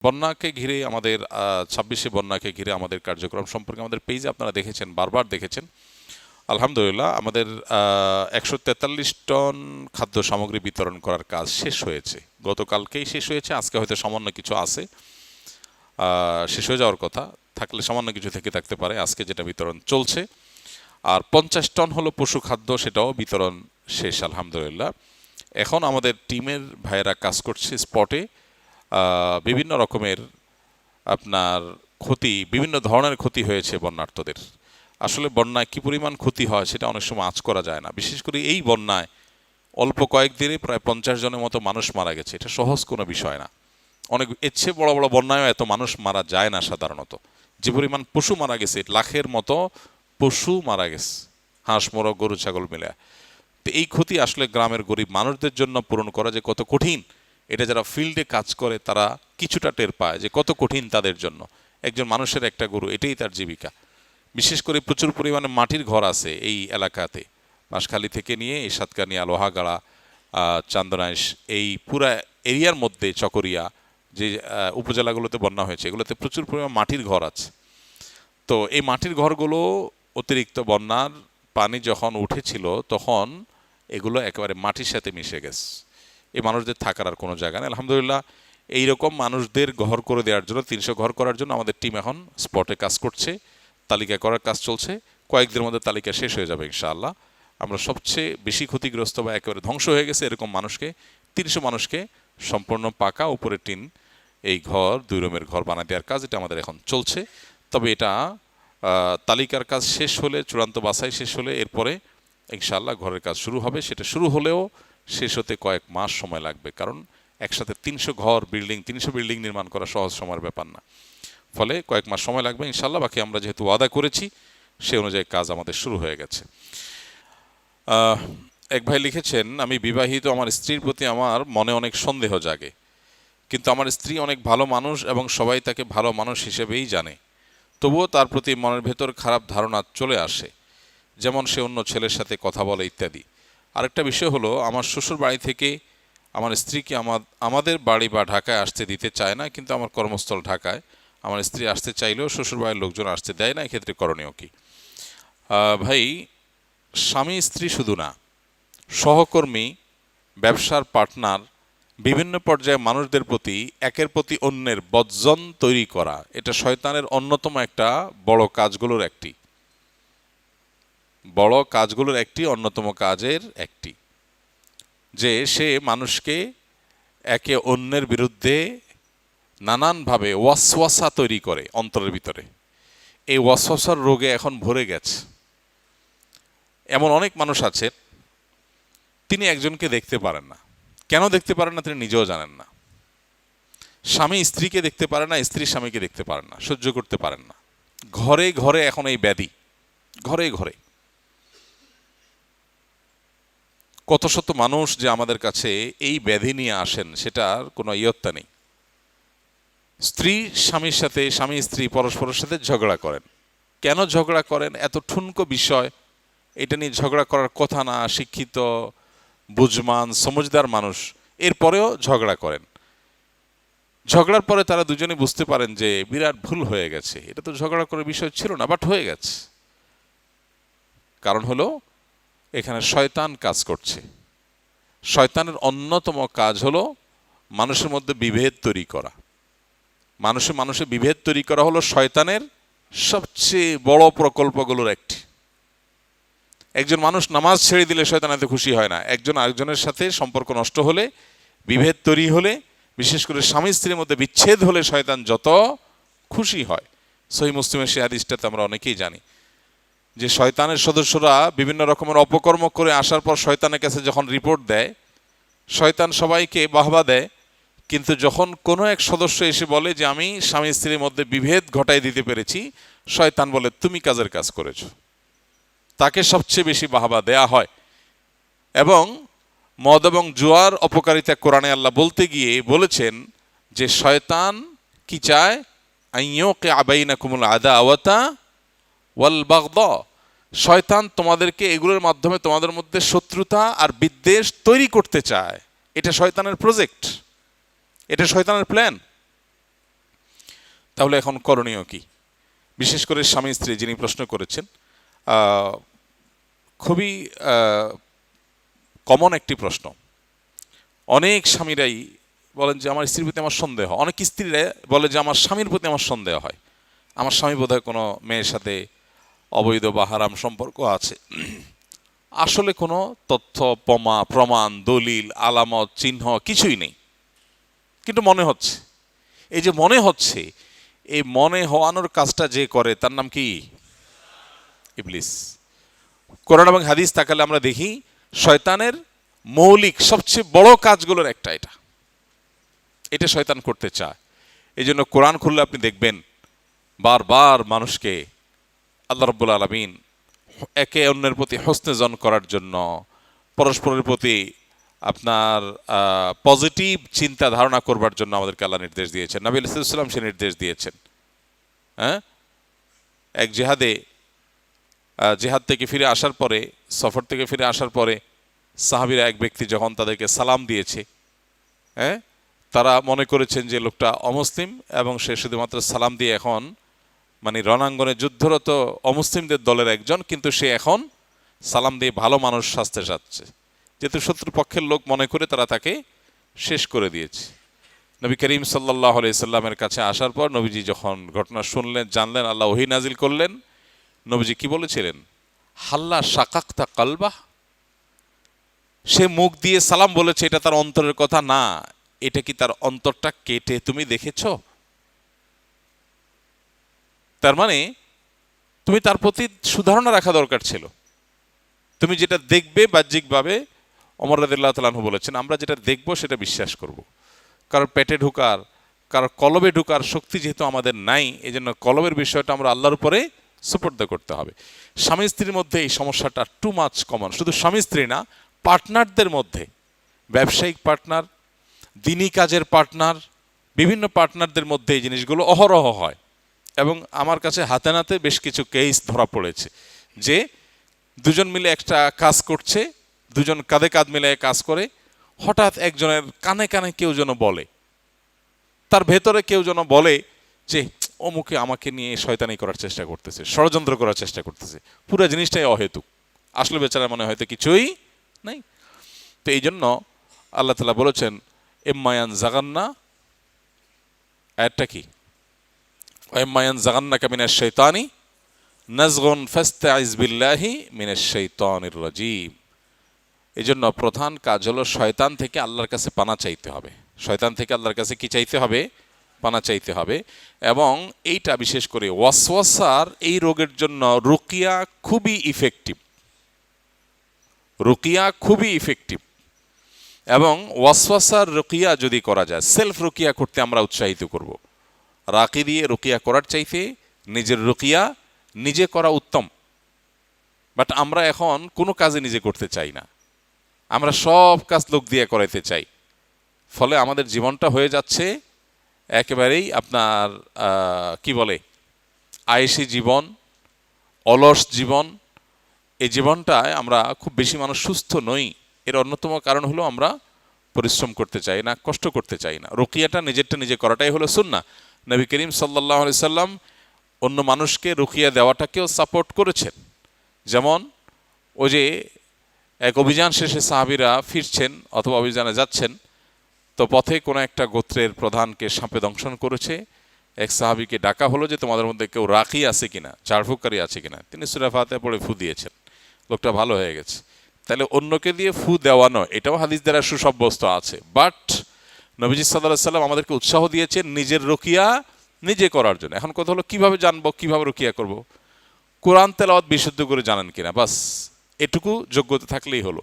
বন্যাকে ঘিরে আমাদের 26শে বন্যাকে ঘিরে আমাদের কার্যক্রম সম্পর্কে আমাদের পেজে আপনারা দেখেছেন, বারবার দেখেছেন। আলহামদুলিল্লাহ আমাদের 143 টন খাদ্য সামগ্রী বিতরণ করার কাজ শেষ হয়েছে। গতকালকেই শেষ হয়েছে, আজকে হয়তো সামান্য কিছু আছে, শেষ হয়ে যাওয়ার কথা, থাকলে সামান্য কিছু থেকে থাকতে পারে। আজকে যেটা বিতরণ চলছে, আর 50 টন হলো পশু খাদ্য, সেটাও বিতরণ শেষ আলহামদুলিল্লাহ। এখন আমাদের টিমের ভাইয়েরা কাজ করছে স্পটে। বিভিন্ন রকমের আপনার ক্ষতি, বিভিন্ন ধরনের ক্ষতি হয়েছে বন্যার্তদের। আসলে বন্যায় কী পরিমাণ ক্ষতি হয় সেটা অনেক সময় আঁচ করা যায় না। বিশেষ করে এই বন্যায় অল্প কয়েকদিনে প্রায় 50 জনের মতো মানুষ মারা গেছে। এটা সহজ কোনো বিষয় না। অনেক এর চেয়ে বড় বড় বন্যায়ও এত মানুষ মারা যায় না সাধারণত। যে পরিমাণ পশু মারা গেছে, লাখের মতো পশু মারা গেছে, হাঁস মোরগ গরু ছাগল মিলে। তো এই ক্ষতি আসলে গ্রামের গরিব মানুষদের জন্য পূরণ করা যে কত কঠিন, এটা যারা ফিল্ডে কাজ করে তারা কিছুটা টের পায় যে কত কঠিন তাদের জন্য। একজন মানুষের একটা গরু, এটাই তার জীবিকা। বিশেষ করে প্রচুর পরিমাণে মাটির ঘর আছে এই এলাকাতে, বাঁশখালী থেকে নিয়ে এই সাতকানিয়া, লোহাগাড়া, চান্দনাইশ, এই পুরা এরিয়ার মধ্যে চকরিয়া যে উপজেলাগুলোতে বন্যা হয়েছে, এগুলোতে প্রচুর পরিমাণ মাটির ঘর আছে। তো এই মাটির ঘরগুলো অতিরিক্ত বন্যার পানি যখন উঠেছিল তখন এগুলো একেবারে মাটির সাথে মিশে গেছে। এই মানুষদের থাকার আর কোনো জায়গা নেই। আলহামদুলিল্লাহ এইরকম মানুষদের ঘর করে দেওয়ার জন্য, 300 ঘর করার জন্য আমাদের টিম এখন স্পটে কাজ করছে, তালিকা করার কাজ চলছে। কয়েকদিনের মধ্যে তালিকা শেষ হয়ে যাবে ইনশাআল্লাহ। আমরা সবচেয়ে বেশি ক্ষতিগ্রস্ত বা একেবারে ধ্বংস হয়ে গেছে এরকম মানুষকে, 300 মানুষকে সম্পূর্ণ পাকা উপরে টিন এই ঘর, 2 রুমের ঘর বানাতে দেওয়ার কাজ, এটা আমাদের এখন চলছে। তবে এটা তালিকার কাজ শেষ হলে, চূড়ান্ত বাছাই শেষ হলে এরপরে ইনশাআল্লাহ ঘরের কাজ শুরু হবে। সেটা শুরু হলেও শেষ হতে কয়েক মাস সময় লাগবে, কারণ একসাথে 300 বিল্ডিং নির্মাণ করা সহজ সময়ের ব্যাপার না। ফলে কয়েক মাস সময় লাগবে ইনশাআল্লাহ। বাকি আমরা যেহেতু ওয়াদা করেছি সে অনুযায়ী কাজ আমাদের শুরু হয়ে গেছে। এক ভাই লিখেছেন, আমি বিবাহিত, আমার স্ত্রীর প্রতি আমার মনে অনেক সন্দেহ জাগে, কিন্তু আমার স্ত্রী অনেক ভালো মানুষ এবং সবাই তাকে ভালো মানুষ হিসেবেই জানে। তবুও তার প্রতি মনের ভেতর খারাপ ধারণা চলে আসে, যেমন সে অন্য ছেলের সাথে কথা বলে ইত্যাদি। আরেকটা বিষয় হলো, আমার শ্বশুর বাড়ি থেকে আমার স্ত্রীকে আমাদের বাড়ি বা ঢাকায় আসতে দিতে চায় না, কিন্তু আমার কর্মস্থল ঢাকায়। আমার স্ত্রী আসতে চাইলেও শ্বশুর বাড়ির লোকজন আসতে দেয় না, এক্ষেত্রে করণীয় কি? ভাই, স্বামী স্ত্রী শুধু না, সহকর্মী, ব্যবসার পার্টনার, বিভিন্ন পর্যায়ে মানুষদের প্রতি একের প্রতি অন্যের বর্জন তৈরি করা, এটা শয়তানের অন্যতম একটা বড় কাজগুলোর একটি অন্যতম কাজের একটি, যে সে মানুষকে একে অন্যের বিরুদ্ধে নানানভাবে ওয়াসওয়াসা তৈরি করে অন্তরের ভিতরে। এই ওয়াসওয়াসার রোগে এখন ভরে গেছে। এমন অনেক মানুষ আছে, তিনি একজনকে দেখতে পারেন না। কেন দেখতে পারেন না তিনি নিজেও জানেন না। স্বামী স্ত্রীকে দেখতে পারে না, স্ত্রী স্বামীকে দেখতে পারেন না, সহ্য করতে পারেন না। ঘরে ঘরে এখন এই ব্যাধি, ঘরে ঘরে। কত শত মানুষ যে আমাদের কাছে এই ব্যাধি নিয়ে আসেন সেটার কোনো ইয়ত্তা নেই। স্ত্রী স্বামীর সাথে, স্বামী স্ত্রী পরস্পরের সাথে ঝগড়া করেন। কেন ঝগড়া করেন? এত ঠুনকো বিষয়, এটা নিয়ে ঝগড়া করার কথা না। শিক্ষিত, বুঝমান, সমঝদার মানুষ এরপরেও ঝগড়া করেন। ঝগড়ার পরে তারা দুজনে বুঝতে পারেন যে বিরাট ভুল হয়ে গেছে, এটা তো ঝগড়া করার বিষয় ছিল না, বাট হয়ে গেছে। কারণ হলো এখানে শয়তান কাজ করছে। শয়তানের অন্যতম কাজ হলো মানুষের মধ্যে বিভেদ তৈরি করা। মানুষে বিভেদ তৈরি করা হলো শয়তানের সবচেয়ে বড় প্রকল্পগুলোর একটি। একজন মানুষ নামাজ ছেড়ে দিলে শয়তান এত খুশি হয় না। একজন আরেকজনের সাথে সম্পর্ক নষ্ট হলে, বিভেদ তৈরি হলে, বিশেষ করে স্বামী স্ত্রীর মধ্যে বিচ্ছেদ হলে শয়তান যত খুশি হয়। সহিহ মুসলিমের সেই হাদিসটাতে আমরা অনেকেই জানি যে শয়তানের সদস্যরা বিভিন্ন রকমের অপকর্ম করে আসার পর শয়তানের কাছে যখন রিপোর্ট দেয়, শয়তান সবাইকে বাহবা দেয়, কিন্তু যখন কোনো এক সদস্য এসে বলে যে আমি স্বামী স্ত্রীর মধ্যে বিভেদ ঘটাই দিতে পেরেছি, শয়তান বলে তুমি কাজের কাজ করেছো, তাকে সবচেয়ে বেশি বাহবা দেয়া হয়। এবং মদ এবং জুয়ার অপকারিতা কোরআনে আল্লাহ বলতে গিয়ে বলেছেন যে শয়তান কি চায়? আইয়ুকিআ বাইনাকুমুল আদাওয়াতা ওয়াল বাগদা। শয়তান তোমাদেরকে এগুলোর মাধ্যমে তোমাদের মধ্যে শত্রুতা আর বিদ্বেষ তৈরি করতে চায়। এটা শয়তানের প্রজেক্ট, এটা শয়তানের প্ল্যান। তাহলে এখন করণীয় কি? বিশেষ করে স্বামী স্ত্রী যিনি প্রশ্ন করেছেন, খুবই কমন একটি প্রশ্ন। অনেক স্বামীরাই বলেন যে আমার স্ত্রীর প্রতি আমার সন্দেহ, অনেক স্ত্রীরা বলে যে আমার স্বামীর প্রতি আমার সন্দেহ হয়, আমার স্বামী বোধহয় কোনো মেয়ের সাথে অবৈধ বা হারাম সম্পর্ক আছে। আসলে কোনো তথ্য প্রমাণ দলিল আলামত চিহ্ন কিছুই নেই, কিন্তু মনে হচ্ছে। এই যে মনে হচ্ছে, এই মনে হওয়ানোর কাজটা যে করে তার নাম কি? ইবলিস। কোরআন এবং হাদিস তাকালে আমরা দেখি শয়তানের মৌলিক সবচেয়ে বড় কাজগুলোর একটা এটা শয়তান করতে চায়। এই জন্য কোরআন খুললে আপনি দেখবেন বারবার মানুষকে আল্লাহ রাব্বুল আলামিন একে অন্যের প্রতি হোসনে জন করার জন্য, পরস্পরের প্রতি আপনার পজিটিভ চিন্তা ধারণা করবার জন্য আমাদেরকে আল্লাহ নির্দেশ দিয়েছেন, নবী আলাইহিস সালাম সে নির্দেশ দিয়েছেন। হ্যাঁ, এক জেহাদ থেকে ফিরে আসার পরে, সফর থেকে ফিরে আসার পরে সাহাবীরা এক ব্যক্তি যখন তাদেরকে সালাম দিয়েছে, হ্যাঁ, তারা মনে করেছেন যে লোকটা অমুসলিম এবং সে শুধুমাত্র সালাম দিয়ে এখন মানে রণাঙ্গনে যুদ্ধরত অমুসলিমদের দলের একজন, কিন্তু সে এখন সালাম দিয়ে ভালো মানুষ সাজতে চাচ্ছে, যেহেতু শত্রুপক্ষের লোক মনে করে তারা তাকে শেষ করে দিয়েছে। নবী করিম সাল্লাল্লাহু আলাইহি সাল্লামের কাছে আসার পর নবীজি যখন ঘটনা শুনলেন, জানলেন, আল্লাহ ওহী নাজিল করলেন। নবীজি কি বলেছিলেন? হাল্লা শাকাক্তা কালবাহ, সে মুখ দিয়ে সালাম বলেছে, এটা তার অন্তরের কথা না, এটা কি তার অন্তরটা কেটে তুমি দেখেছ? তার মানে তুমি তার প্রতি সুধারণা রাখা দরকার ছিল। তুমি যেটা দেখবে বাহ্যিকভাবে, ওমর রাদিয়াল্লাহু তাআলা আনহু বলেছেন, আমরা যেটা দেখব সেটা বিশ্বাস করব। কারোর পেটে ঢুকার, কারোর কলবে ঢুকার শক্তি যেহেতু আমাদের নাই, এই জন্য কলবের বিষয়টা আমরা আল্লাহর উপরে সুপর্দ করতে হবে। স্বামী স্ত্রীর মধ্যে এই সমস্যাটা টু মাচ কমন। শুধু স্বামী স্ত্রী না, পার্টনারদের মধ্যে, ব্যবসায়িক পার্টনার, দিনী কাজের পার্টনার, বিভিন্ন পার্টনারদের মধ্যে এই জিনিসগুলো অহরহ হয়। এবং আমার কাছে হাতে নাতে বেশ কিছু কেস ধরা পড়েছে যে দুজন মিলে একটা কাজ করছে, দুজন কাঁধে কাঁধ মিলে কাজ করে, হঠাৎ একজনের কানে কানে কেউ যেন বলে, তার ভেতরে কেউ যেন বলে যে অমুকে আমাকে নিয়ে শয়তানি করার চেষ্টা করতেছে, ষড়যন্ত্র করার চেষ্টা করতেছে। পুরো জিনিসটাই অহেতুক, আসলে বেচারা মনে হয়তো কিছুই নাই। তো এই জন্য আল্লাহ তাআলা বলেছেন এম্মায়ান জাগান্না, আয়াতটা কি? এম্মায়ান জাগান্নাকা মিনাশ শাইতানি নাজগুন ফাস্তাইজ বিল্লাহি মিনাশ শাইতানির রাজিম। এই জন্য প্রধান কাজ হলো শয়তান থেকে আল্লাহর কাছে পানা চাইতে হবে। শয়তান থেকে আল্লাহর কাছে কি চাইতে হবে? পানা চাইতে হবে। এবং এইটা বিশেষ করে ওয়াসওয়াসার এই রোগের জন্য রুকিয়া খুবই ইফেক্টিভ। রুকিয়া খুবই ইফেক্টিভ। এবং ওয়াসওয়াসার রুকিয়া যদি করা যায়, সেলফ রুকিয়া করতে আমরা উৎসাহিত করব। রাকি দিয়ে রুকিয়া করার চাইতে নিজের রুকিয়া নিজে করা উত্তম। বাট আমরা এখন কোনো কাজে নিজে করতে চাই না, আমরা সব কাজ লোক দিয়ে করাইতে চাই। ফলে আমাদের জীবনটা হয়ে যাচ্ছে একেবারেই আপনার কি বলে, আয়েশি জীবন, অলস জীবন। এই জীবনটায় আমরা খুব বেশি মানুষ সুস্থ নই। এর অন্যতম কারণ হলো আমরা পরিশ্রম করতে চাই না, কষ্ট করতে চাই না। রুকিয়াটা নিজেরটা নিজে করাটাই হলো সুন্নাহ। নবী করিম সাল্লাল্লাহু আলাইহি সাল্লাম অন্য মানুষকে রুকিয়া দেওয়াটাকেও সাপোর্ট করেছেন। যেমন ওই যে এক অভিযান শেষে সাহাবীরা ফিরছেন অথবা অভিযানে যাচ্ছেন, তো পথে কোনো একটা গোত্রের প্রধানকে সাপে দংশন করেছে। এক সাহাবীকে ডাকা হলো যে তোমাদের মধ্যে কেউ রাকি আছে কিনা, ঝাড়ফুঁককারী আছে কিনা। তিনি সূরা ফাতিহা পড়ে ফু দিয়েছেন, লোকটা ভালো হয়ে গেছে। তাহলে অন্যকে দিয়ে ফু দেওয়ানো এটাও হাদিস দ্বারা সুসাব্যস্ত আছে। বাট নবীজি সাল্লাল্লাহু আলাইহি সাল্লাম আমাদেরকে উৎসাহ দিয়েছেন নিজের রুকিয়া নিজে করার জন্য। এখন কথা হলো কিভাবে জানবো, কিভাবে রুকিয়া করব? কোরআন তেলাওয়াত বিশুদ্ধ করে জানেন কিনা, বাস এটুকু যোগ্যতা থাকলেই হলো।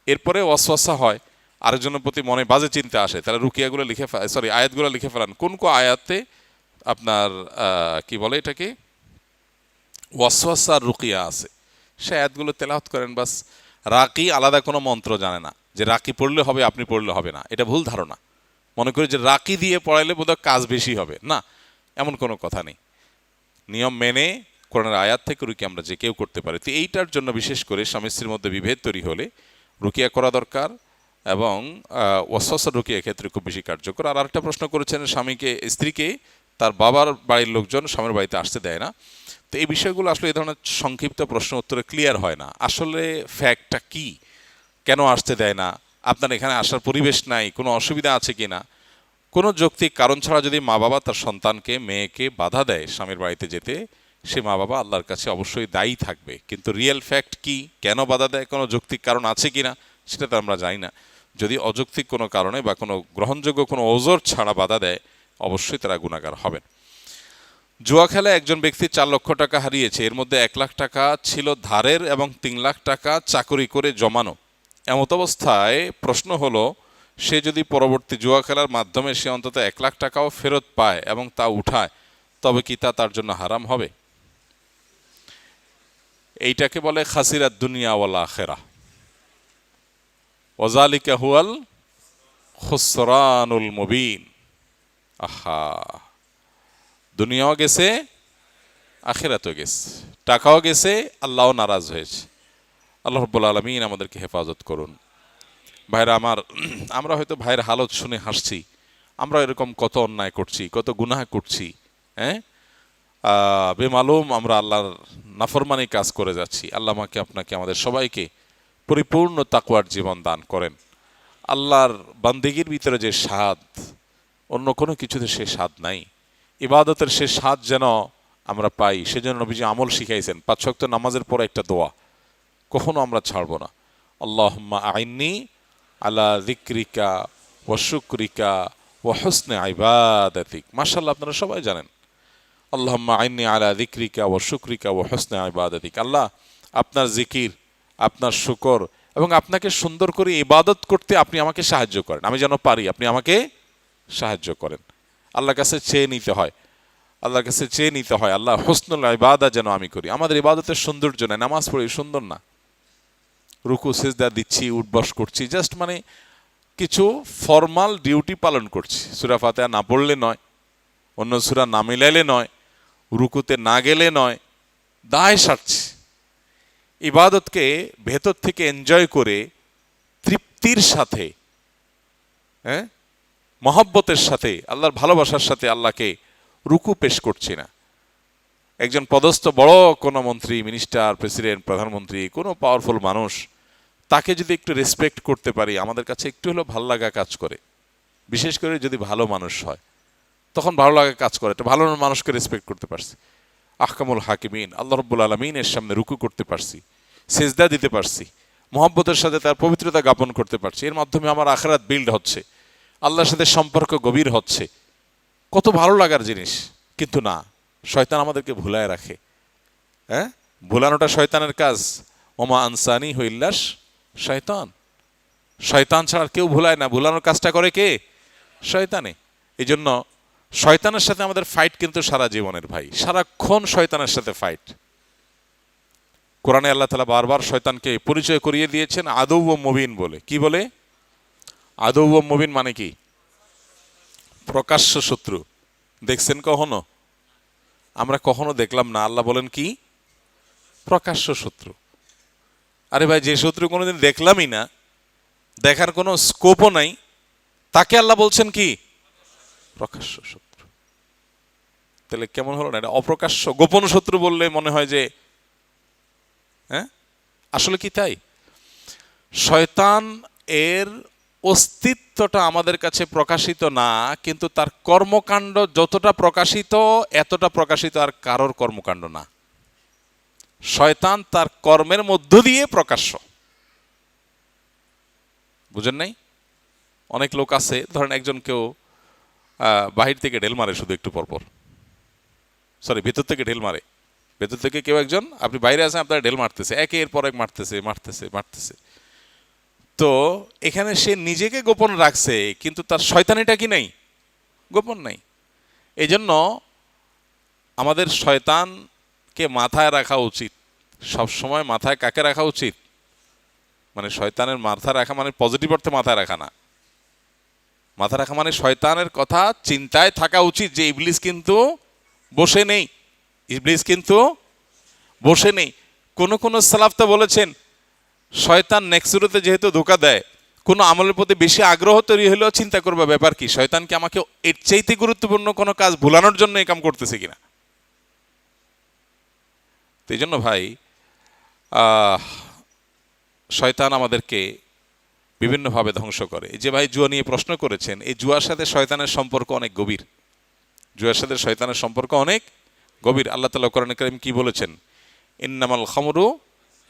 এরপরে ওয়াসওয়াসা হয়, আরেকজনের প্রতি মনে বাজে চিন্তা আসে, তাহলে রুকিয়াগুলো লিখে আয়াতগুলো লিখে ফেলান কোন আয়াতে আপনার কি বলে এটাকে ওয়াসওয়াসার রুকিয়া আছে, সে আয়াতগুলো তেলাওয়াত করেন। বাস রাকি আলাদা কোনো মন্ত্র জানে না যে রাকি পড়লে হবে, আপনি পড়লে হবে না, এটা ভুল ধারণা। মনে করি যে রাকি দিয়ে পড়াইলে বোধহয় কাজ বেশি হবে, না, এমন কোনো কথা নেই। নিয়ম মেনে কোরআনের আয়াত থেকে রুকিয়া আমরা যে কেউ করতে পারি। তো এইটার জন্য বিশেষ করে স্বামী স্ত্রীর মধ্যে বিভেদ তৈরি হলে রুকিয়া করা দরকার। এবং ওয়াসওয়াসার রুকিয়া ক্ষেত্রে খুব বেশি কার্যকর। আর আরেকটা প্রশ্ন করেছেন স্বামীকে স্ত্রীকে তার বাবার বাড়ির লোকজন স্বামীর বাড়িতে আসতে দেয় না। তো এই বিষয়গুলো আসলে এই ধরনের সংক্ষিপ্ত প্রশ্ন উত্তরে ক্লিয়ার হয় না। আসলে ফ্যাক্টটা কি, কেন আসতে দেয় না, আপনার এখানে আসার পরিবেশ নাই, কোনো অসুবিধা আছে কি না। কোনো যৌক্তিক কারণ ছাড়া যদি মা বাবা তার সন্তানকে, মেয়েকে বাধা দেয় স্বামীর বাড়িতে যেতে, সে মা বাবা আল্লাহর কাছে অবশ্যই দায়ী থাকবে। কিন্তু রিয়েল ফ্যাক্ট কি, কেন বাধা দেয়, কোনো যৌক্তিক কারণ আছে কি না, সেটা তো আমরা জানি না। যদি অযৌক্তিক কোনো কারণে বা কোনো গ্রহণযোগ্য কোনো ওজর ছাড়া বাধা দেয়, অবশ্যই তারা গুনাহগার হবেন। জুয়া খেলায় একজন ব্যক্তি 4 লক্ষ টাকা হারিয়েছে। এর মধ্যে 1 লাখ টাকা ছিল ধারের এবং 3 লাখ টাকা চাকরি করে জমানো। এমত অবস্থায় প্রশ্ন হলো, সে যদি পরবর্তী জুয়া খেলার মাধ্যমে সে অন্তত 1 লাখ টাকাও ফেরত পায় এবং তা উঠায়, তবে কি তা তার জন্য হারাম হবে? এইটাকে বলে খাসিরাত দুনিয়া ওয়াল আখিরা, ওয়াজালিকা হুয়াল খুসরানুল মুবিন। আহা, দুনিয়াও গেছে, আখিরাতও গেছে, টাকাও গেছে, আল্লাহও নারাজ হয়েছে। আল্লাহ রাব্বুল আলামিন আমাদেরকে হেফাজত করুন। ভাইরা আমার, আমরা হয়তো ভাইয়ের হালত শুনে হাসছি, আমরা এরকম কত অন্যায় করছি, কত গুনাহ করছি, হ্যাঁ, বেমালুম আমরা আল্লাহর নাফরমানি কাজ করে যাচ্ছি। আল্লাহ আমাকে, আপনাকে, আমাদের সবাইকে পরিপূর্ণ তাকওয়ার জীবন দান করেন। আল্লাহর বান্দিগির ভিতরে যে স্বাদ, অন্য কোনো কিছুতে সে স্বাদ নাই। ইবাদতের সে স্বাদ যেন আমরা পাই, সেজন্য নবীজি আমল শিখাইছেন। 5 ওয়াক্ত নামাজের পর একটা দোয়া কখনো আমরা ছাড়বো না। আল্লাহুম্মা আইন্নি আলা যিকরিকা ওয়া শুকরিকা ওয়া হুসনি ইবাদাতিক। মাশাআল্লাহ, আপনারা সবাই জানেন আল্লাহুম্মা আইন্নি আলা যিকরিকা ওয়া শুকরিকা ওয়া হুসনি ইবাদাতিক। আল্লাহ, আপনার জিকির, আপনার শুকর এবং আপনাকে সুন্দর করে ইবাদত করতে আপনি আমাকে সাহায্য করেন, আমি যেন পারি, আপনি আমাকে সাহায্য করেন। আল্লাহর কাছে চেয়ে নিতে হয়, আল্লাহর কাছে চেয়ে নিতে হয়, আল্লাহ হুসনুল ইবাদা যেন আমি করি। আমাদের ইবাদতের সৌন্দর্য নাই, নামাজ পড়ি সুন্দর না, রুকু সিজদা দিচ্ছি, উঠবস করছি, জাস্ট মানে কিছু ফর্মাল ডিউটি পালন করছি। সূরা ফাতিহা না পড়লে নয়, অন্য সূরা না মিলাইলে নয়, রুকুতে না গেলে নয়, দায় সারছি। ইবাদতকে ভেতর থেকে এনজয় করে তৃপ্তির সাথে, হ্যাঁ, মহব্বতের সাথে, আল্লাহর ভালোবাসার সাথে আল্লাহকে রুকু পেশ করছি না। একজন পদস্থ বড় কোনো মন্ত্রী, মিনিস্টার, প্রেসিডেন্ট, প্রধানমন্ত্রী, কোনো পাওয়ারফুল মানুষ, তাকে যদি একটু রেসপেক্ট করতে পারি, আমাদের কাছে একটু হলেও ভালো লাগা কাজ করে। বিশেষ করে যদি ভালো মানুষ হয়, তখন ভালো লাগা কাজ করে। একটা ভালো মানুষকে রেসপেক্ট করতে পারছি, আহকামুল হাকিমিন আল্লাহ রাব্বুল আলামিনের সামনে রুকু করতে পারছি, সিজদা দিতে পারছি, মহব্বতের সাথে তার পবিত্রতা জ্ঞাপন করতে পারছি। এর মাধ্যমে আমার আখিরাত বিল্ড হচ্ছে, আল্লাহর সাথে সম্পর্ক গভীর হচ্ছে। কত ভালো লাগার জিনিস। কিন্তু না, শয়তান আমাদেরকে ভুলায় রাখে। হ্যাঁ, ভুলানোটা শয়তানের কাজ। ওমা আনসানি হইল্লাস শয়তান, শয়তান ছাড়া কেউ ভুলায় না। ভুলানোর কাজটা করে কে? শয়তানে। এই জন্য শয়তানের সাথে আমাদের ফাইট কিন্তু সারা জীবনের ভাই, সারাক্ষণ শয়তানের সাথে ফাইট। কোরআনে আল্লাহ তাআলা বারবার শয়তানকে পরিচয় করিয়ে দিয়েছেন আদৌ ও মুবিন বলে। কি বলে? আদৌ ও মুবিন মানে কি? প্রকাশ্য শত্রু। দেখছেন কখনো? আমরা কখনো দেখলাম না। আল্লাহ বলেন কি? প্রকাশ্য শত্রু। আরে ভাই, যে শত্রু কোনোদিন দেখলামই না, দেখার কোনো স্কোপও নাই, তাকে আল্লাহ বলছেন কি? প্রকাশ্য শত্রু। তাহলে কেমন হলো না? এটা অপ্রকাশ্য গোপন শত্রু বললে মনে হয় যে, হ্যাঁ, আসলে কি তাই? শয়তান এর অস্তিত্বটা আমাদের কাছে প্রকাশিত না, কিন্তু তার কর্মকাণ্ড যতটা প্রকাশিত, এতটা প্রকাশিত আর কারোর কর্মকাণ্ড না। শয়তান তার কর্মের মধ্য দিয়ে প্রকাশ্য। বুঝেন নাই? অনেক লোক আছে, ধরেন একজন কেউ বাহির থেকে ঢেল মারে, শুধু একটু পরপর, সরি ভেতর থেকে ঢেল মারে। ভেতর থেকে কেউ একজন, আপনি বাইরে আছেন, আপনার ঢেল মারতেছে, একের পর এক মারতেছে মারতেছে মারতেছে। তো এখানে সে নিজেকে গোপন রাখছে, কিন্তু তার শয়তানিটা কি নাই? গোপন নাই। এই জন্য আমাদের শয়তানকে মাথায় রাখা উচিত সব সময়। মাথায় কাকে রাখা উচিত? মানে শয়তানের মাথা রাখা মানে পজিটিভ অর্থে মাথায় রাখা না। মাথা রাখা মানে শয়তানের কথা চিন্তায় থাকা উচিত যে ইবলিস কিন্তু বসে নেই, ইবলিস কিন্তু বসে নেই। কোন কোন সালাফ তো বলেছেন শয়তান নেক্সট সুরতে যেহেতু ধোঁকা দেয়, কোনো আমলের প্রতি বেশি আগ্রহ তৈরি হলেও চিন্তা করবে ব্যাপার কি, শয়তান কি আমাকে এর চাইতে গুরুত্বপূর্ণ কোনো কাজ ভুলানোর জন্য এই কাম করতেছে কিনা। তো এই জন্য ভাই শয়তান আমাদেরকে বিভিন্নভাবে ধ্বংস করে। এই যে ভাই জুয়া নিয়ে প্রশ্ন করেছেন, এই জুয়ার সাথে শয়তানের সম্পর্ক অনেক গভীর। জুয়ার সাথে শয়তানের সম্পর্ক অনেক গভীর। আল্লাহ তাআলা কোরআনে কারীম কি বলেছেন? ইন্নামাল খামরু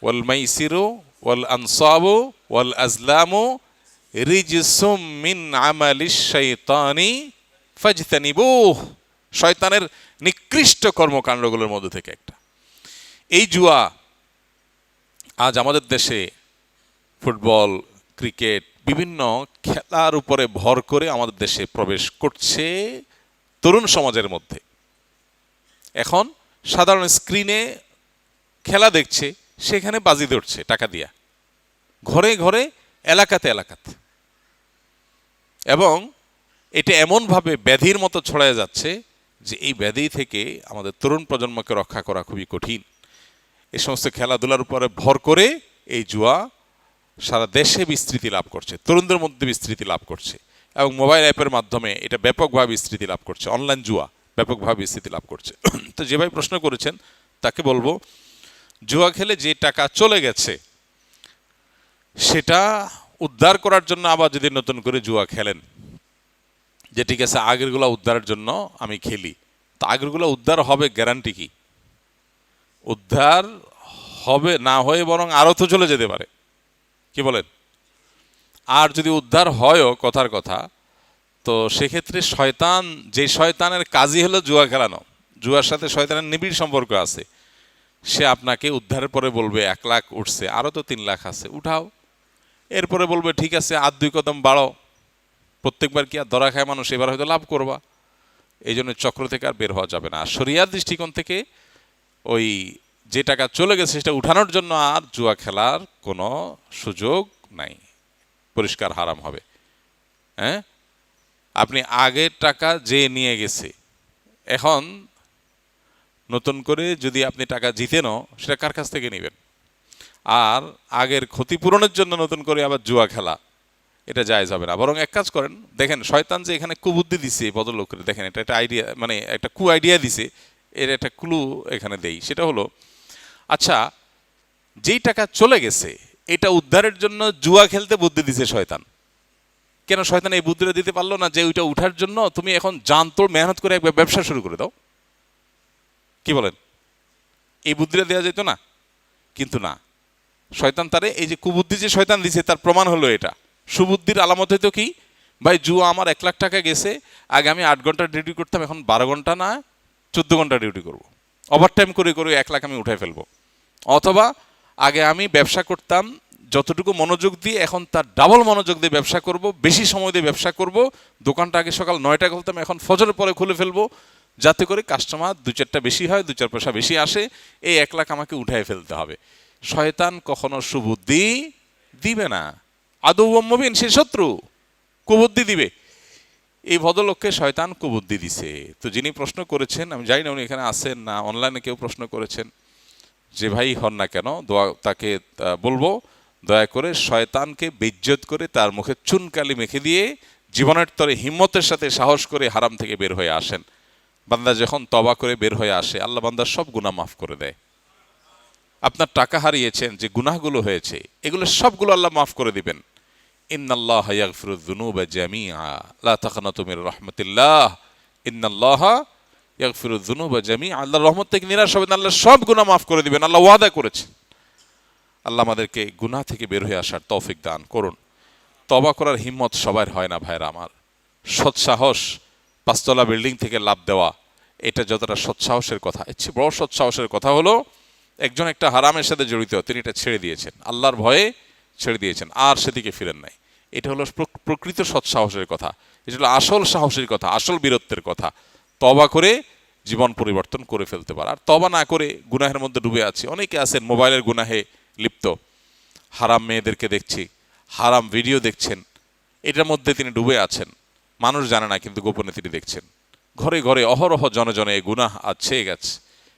ওয়াল মাইসিরু ওয়াল আনসাবু ওয়াল আজলামু রিজসুম মিন আমালিশ শাইতানি ফাজতানিবুহ। শয়তানের নিকৃষ্ট কর্মকাণ্ডগুলোর মধ্যে থেকে একটা। এই জুয়া আজ আমাদের দেশে ফুটবল, ক্রিকেট, বিভিন্ন খেলার উপরে ভর করে আমাদের দেশে প্রবেশ করছে তরুণ সমাজের মধ্যে। এখন সাধারণ স্ক্রিনে খেলা দেখছে, সেখানে বাজি ধরছে টাকা দিয়া, ঘরে ঘরে, এলাকাতে এলাকাতে। এবং এটা এমনভাবে ব্যাধির মতো ছড়ায় যাচ্ছে যে এই ব্যাধি থেকে আমাদের তরুণ প্রজন্মকে রক্ষা করা খুবই কঠিন। এই সমস্ত খেলাধুলার উপরে ভর করে এই জুয়া সারা দেশে বিস্তৃতি লাভ করছে, তরুণদের মধ্যে বিস্তৃতি লাভ করছে, এবং মোবাইল অ্যাপের মাধ্যমে এটা ব্যাপকভাবে বিস্তৃতি লাভ করছে। অনলাইন জুয়া ব্যাপকভাবে বিস্তৃতি লাভ করছে। তো যে ভাই প্রশ্ন করেছেন তাকে বলবো, জুয়া খেলে যে টাকা চলে গেছে সেটা উদ্ধার করার জন্য আবার যদি নতুন করে জুয়া খেলেন, যে ঠিক আছে আগেরগুলো উদ্ধারের জন্য আমি খেলি, তো আগেরগুলো উদ্ধার হবে গ্যারান্টি কি? উদ্ধার হবে না হয়ে বরং আরও তো চলে যেতে পারে, কি বলেন? আর যদি উদ্ধার হয়ও কথার কথা, তো সেক্ষেত্রে শয়তান, যে শয়তানের কাজই হলো জুয়া খেলানো, জুয়ার সাথে শয়তানের নিবিড় সম্পর্ক আছে, সে আপনাকে উদ্ধারের পরে বলবে 1 লাখ উঠছে, আরও তো 3 লাখ আছে, উঠাও। এরপরে বলবে ঠিক আছে আর 2 কদম বাড়ো, প্রত্যেকবার কি আর ধরা খায় মানুষ, এবার হয়তো লাভ করবা। এই জন্য চক্র থেকে আর বের হওয়া যাবে না। আর শরিয়ার দৃষ্টিকোণ থেকে ওই যে টাকা চলে গেছে সেটা উঠানোর জন্য আর জুয়া খেলার কোনো সুযোগ নাই, পরিষ্কার হারাম হবে। হ্যাঁ, আপনি আগের টাকা যে নিয়ে গেছে, এখন নতুন করে যদি আপনি টাকা জিতেনও, সেটা কার কাছ থেকে নেবেন? আর আগের ক্ষতিপূরণের জন্য নতুন করে আবার জুয়া খেলা, এটা জায়েজ হবে না। বরং এক কাজ করেন, দেখেন শয়তান যে এখানে কুবুদ্ধি দিছে ভদ্রলোকের, দেখেন এটা একটা আইডিয়া, মানে একটা কু আইডিয়া দিছে, এর একটা ক্লু এখানে দেই। সেটা হলো, আচ্ছা যেই টাকা চলে গেছে এটা উদ্ধারের জন্য জুয়া খেলতে বুদ্ধি দিছে শয়তান, কেন শয়তান এই বুদ্ধিটা দিতে পারলো না যে ওইটা উঠার জন্য তুমি এখন জানতোড় মেহনত করে একবার ব্যবসা শুরু করে দাও? কি বলেন? এই বুদ্ধিটা দেওয়া যেত না? কিন্তু না, শয়তান তারে এই যে কুবুদ্ধি যে শয়তান দিছে তার প্রমাণ হলো এটা। সুবুদ্ধির আলামত হইতো কি? ভাই জুয়া আমার 1 লাখ টাকা গেছে, আগে আমি 8 ঘন্টা ডিউটি করতাম, এখন 12 ঘন্টা না 14 ঘন্টা ডিউটি করব, ওভার টাইম করে করে 1 লাখ আমি উঠাই ফেলবো। অথবা আগে আমি ব্যবসা করতাম যতটুকু মনোযোগ দিয়ে, এখন তার ডাবল মনোযোগ দিয়ে ব্যবসা করব, বেশি সময় দিয়ে ব্যবসা করব। দোকানটা আগে সকাল 9টা খুলতাম, এখন ফজরের পরে খুলে ফেলবো, যাতে করে কাস্টমার 2-4টা বেশি হয়, 2-4 পয়সা বেশি আসে। এই 1 লাখ আমাকে উঠাই ফেলতে হবে। শয়তান কখনো সুবুদ্ধি দিবে না, আদৌম মুবিন, সে শত্রু, কুবুদ্ধি দিবে। এই ভদ্রলোককে শয়তান কুবুদ্ধি দিছে। তো যিনি প্রশ্ন করেছেন, আমি জানি না উনি এখানে আছেন না অনলাইনে কেউ প্রশ্ন করেছেন, যে ভাই হন না কেন, তাকে বলবো দয়া করে শয়তানকে বেইজ্জত করে তার মুখে চুনকালি মেখে দিয়ে জীবনের তরে হিম্মতের সাথে সাহস করে হারাম থেকে বের হয়ে আসেন। বান্দা যখন তওবা করে বের হয়ে আসে, আল্লাহ বান্দার সব গুনাহ মাফ করে দেয়। আপনার টাকা হারিয়েছেন, যে গুনাহগুলো হয়েছে, এগুলো সবগুলো আল্লাহ মাফ করে দিবেন। ইন্নাল্লাহা ইয়াগফিরুয যুনুবা জামিআ লা তাকনাতু মির রাহমাতিল্লাহ, ইন্নাল্লাহা ইয়াগফিরুয যুনুবা জামিআ। আল্লাহর রহমত থেকে নিরাশ হবেন, আল্লাহ সব গুনাহ মাফ করে দিবেন, আল্লাহ ওয়াদা করেছেন। আল্লাহ আমাদেরকে গুনাহ থেকে বের হয়ে আসার তৌফিক দান করুন। তওবা করার হিম্মত সবার হয় না ভাইরা আমার। সৎসাহস, 5তলা বিল্ডিং থেকে লাফ দেওয়া, এটা যতটা সৎসাহসের কথা, এর চেয়ে বড় সৎসাহসের কথা হলো একজন একটা হারামের সাথে জড়িত, তিনি এটা ছেড়ে দিয়েছেন, আল্লাহর ভয়ে ছেড়ে দিয়েছেন, আর সেদিকে ফিরেন নাই। এটা হলো প্রকৃত সৎসাহসের কথা, এটা হলো আসল সাহসের কথা, আসল বীরত্বের কথা। তওবা করে জীবন পরিবর্তন করে ফেলতে পারে। আর তওবা না করে গুনাহের মধ্যে ডুবে আছে অনেকে আছেন, মোবাইলের গুনাহে লিপ্ত, হারাম মেয়েদেরকে দেখছি, হারাম ভিডিও দেখছেন, এটার মধ্যে তিনি ডুবে আছেন, মানুষ জানে না কিন্তু গোপনে তিনি দেখছেন। ঘরে ঘরে অহরহ জনে জনে এই গুনাহ আজ ছেয়ে গেছে।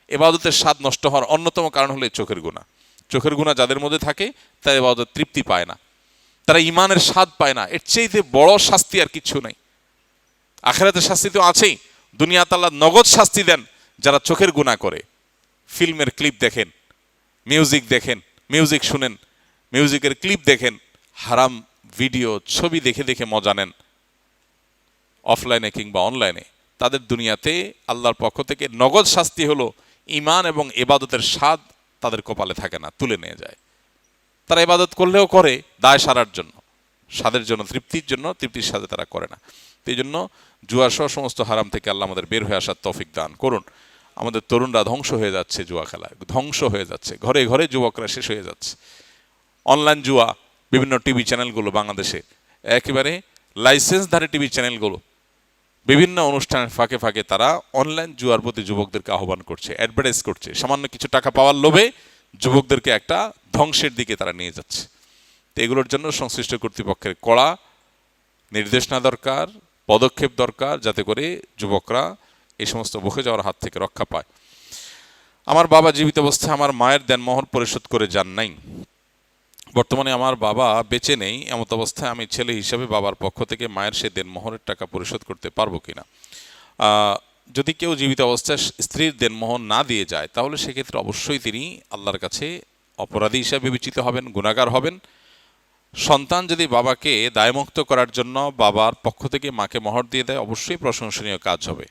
ইবাদতের স্বাদ নষ্ট হওয়ার অন্যতম কারণ হলো চোখের গুনাহ। চোখের গুনাহ যাদের মধ্যে থাকে তারা ইবাদত তৃপ্তি পায় না। তারা ইমানের স্বাদ পায় না। এর চাইতে বড় শাস্তি আর কিছু নাই। আখিরাতের শাস্তি তো আছেই, দুনিয়াতে আল্লাহ নগদ শাস্তি দেন যারা চোখের গুনাহ করে। ফিল্মের ক্লিপ দেখেন, মিউজিক দেখেন, মিউজিক শুনেন, মিউজিকের ক্লিপ দেখেন, হারাম ভিডিও ছবি দেখে দেখে মজা নেন অফলাইনে কিংবা অনলাইনে, তাদের দুনিয়াতে আল্লাহর পক্ষ থেকে নগদ শাস্তি হলো ঈমান এবং ইবাদতের স্বাদ তাদের কপালে থাকে না, তুলে নিয়ে যায়। তারা ইবাদত করলেও করে দায় সারার জন্য, স্বাদের জন্য, তৃপ্তির জন্য, তৃপ্তির স্বাদে তারা করে না। এই জন্য জুয়া সহ সমস্ত হারাম থেকে আল্লাহ আমাদের বের হয়ে আসার তৌফিক দান করুন। আমাদের তরুণরা ধ্বংস হয়ে যাচ্ছে জুয়া খেলায়, ধ্বংস হয়ে যাচ্ছে, ঘরে ঘরে যুবকরা শেষ হয়ে যাচ্ছে। অনলাইন জুয়া, বিভিন্ন টিভি চ্যানেলগুলো বাংলাদেশে একেবারে লাইসেন্সধারী টিভি চ্যানেলগুলো বিভিন্ন অনুষ্ঠানের ফাঁকে ফাঁকে তারা অনলাইন জুয়ার প্রতি যুবকদেরকে আহ্বান করছে, অ্যাডভার্টাইজ করছে, সামান্য কিছু টাকা পাওয়ার লোভে যুবকদেরকে একটা ধ্বংসের দিকে তারা নিয়ে যাচ্ছে। তো এগুলোর জন্য সংশ্লিষ্ট কর্তৃপক্ষের কড়া নির্দেশনা দরকার, পদক্ষেপ দরকার, যাতে করে যুবকরা এই সমস্ত বকে যাওয়ার হাত থেকে রক্ষা পায়। আমার বাবা জীবিত অবস্থায় আমার মায়ের দেনমোহর পরিশোধ করে যান নাই। বর্তমানে আমার বাবা বেঁচে নেই, এমত অবস্থায় আমি ছেলে হিসাবে বাবার পক্ষ থেকে মায়ের সে দেনমোহরের টাকা পরিশোধ করতে পারবো কিনা? যদি কেউ জীবিত অবস্থায় স্ত্রীর দেনমোহর না দিয়ে যায়, তাহলে সেক্ষেত্রে অবশ্যই তিনি আল্লাহর কাছে অপরাধী হিসাবে বিবেচিত হবেন, গুনাহগার হবেন। সন্তান যদি বাবাকে দায়মুক্ত করার জন্য বাবার পক্ষ থেকে মাকে মোহর দিয়ে দেয়, অবশ্যই প্রশংসনীয় কাজ হবে।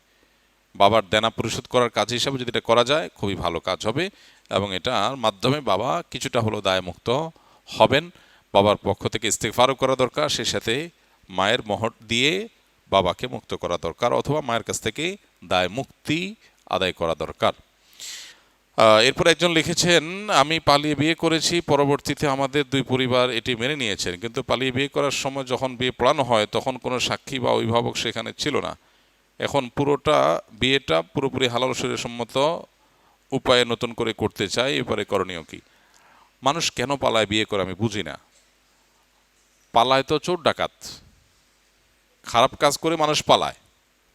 বাবার দেনা পরিশোধ করার কাজ হিসাবে যদি এটা করা যায়, খুবই ভালো কাজ হবে, এবং এটার মাধ্যমে বাবা কিছুটা হলো দায়মুক্ত হবেন। বাবার পক্ষ থেকে ইস্তেগফারও করা দরকার, সেই সাথে মায়ের মোহর দিয়ে বাবাকে মুক্ত করা দরকার, অথবা মায়ের কাছ থেকে দায় মুক্তি আদায় করা দরকার। এরপর একজন লিখেছেন, আমি পালিয়ে বিয়ে করেছি, পরবর্তীতে আমাদের দুই পরিবার এটি মেনে নিয়েছেন, কিন্তু পালিয়ে বিয়ে করার সময় যখন বিয়ে পড়ানো হয় তখন কোনো সাক্ষী বা অভিভাবক সেখানে ছিল না। এখন বিয়েটা পুরোপুরি হালাল শরীয়তসম্মত উপায়ে নতুন করে করতে চাই, এবারে করণীয় কি? মানুষ কেন পালায় বিয়ে করে আমি বুঝি না। পালায় তো চোর ডাকাত, খারাপ কাজ করে মানুষ পালায়,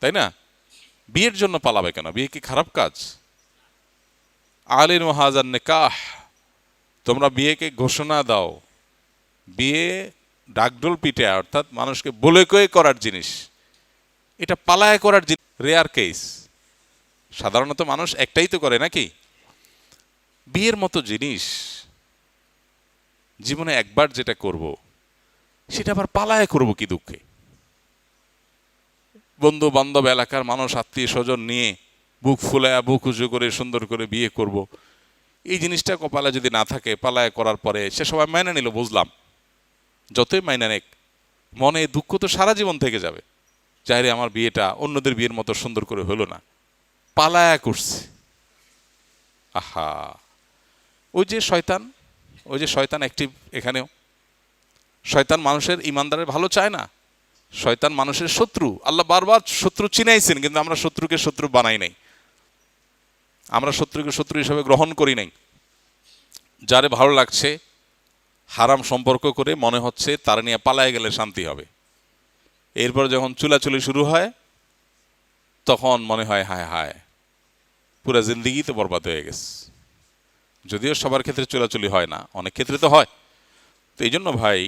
তাই না? বিয়ের জন্য পালাবে কেন? বিয়ে কি খারাপ কাজ? আলিন হাজার নিকাহ, তোমরা বিয়েকে ঘোষণা দাও। বিয়ে ডাকডোল পিটে, অর্থাৎ মানুষকে বলে কয়ে করার জিনিস, এটা পালায় করার জিনিস রেয়ার কেস। সাধারণত মানুষ একটাই তো করে নাকি? বিয়ের মতো জিনিস জীবনে একবার যেটা করব, সেটা আবার পালায় করব কি দুঃখে? বন্ধু বান্ধব, এলাকার মানুষ, আত্মীয় স্বজন নিয়ে বুক ফুলায়া বুক উঁচু করে সুন্দর করে বিয়ে করব, এই জিনিসটা কপালে যদি না থাকে, পালায় করার পরে সে সবাই মাইনে নিল, বুঝলাম, যতই মাইনে নেক, মনে দুঃখ তো সারা জীবন থেকে যাবে। চাইলে আমার বিয়েটা অন্যদের বিয়ের মতো সুন্দর করে হলো না, পালায়া করছে। আহা, ওই যে শয়তান অ্যাক্টিভ এখানেও। শয়তান মানুষের ইমানদারের ভালো চায় না, শয়তান মানুষের শত্রু। আল্লাহ বারবার শত্রু চিনাইছেন, কিন্তু আমরা শত্রুকে শত্রু বানাই নাই, আমরা শত্রুকে শত্রু হিসেবে গ্রহণ করি নাই। যারে ভালো লাগছে হারাম সম্পর্ক করে মনে হচ্ছে তার নিয়ে পালায় গেলে শান্তি হবে, এরপর যখন চুলাচুলি শুরু হয় তখন মনে হয় হায় হায়, পুরা জিন্দিগি তো বরবাদ হয়ে গেছে। যদিও সবার ক্ষেত্রে চুলাচুলি হয় না, অনেক ক্ষেত্রে তো হয়। তো এই জন্য ভাই,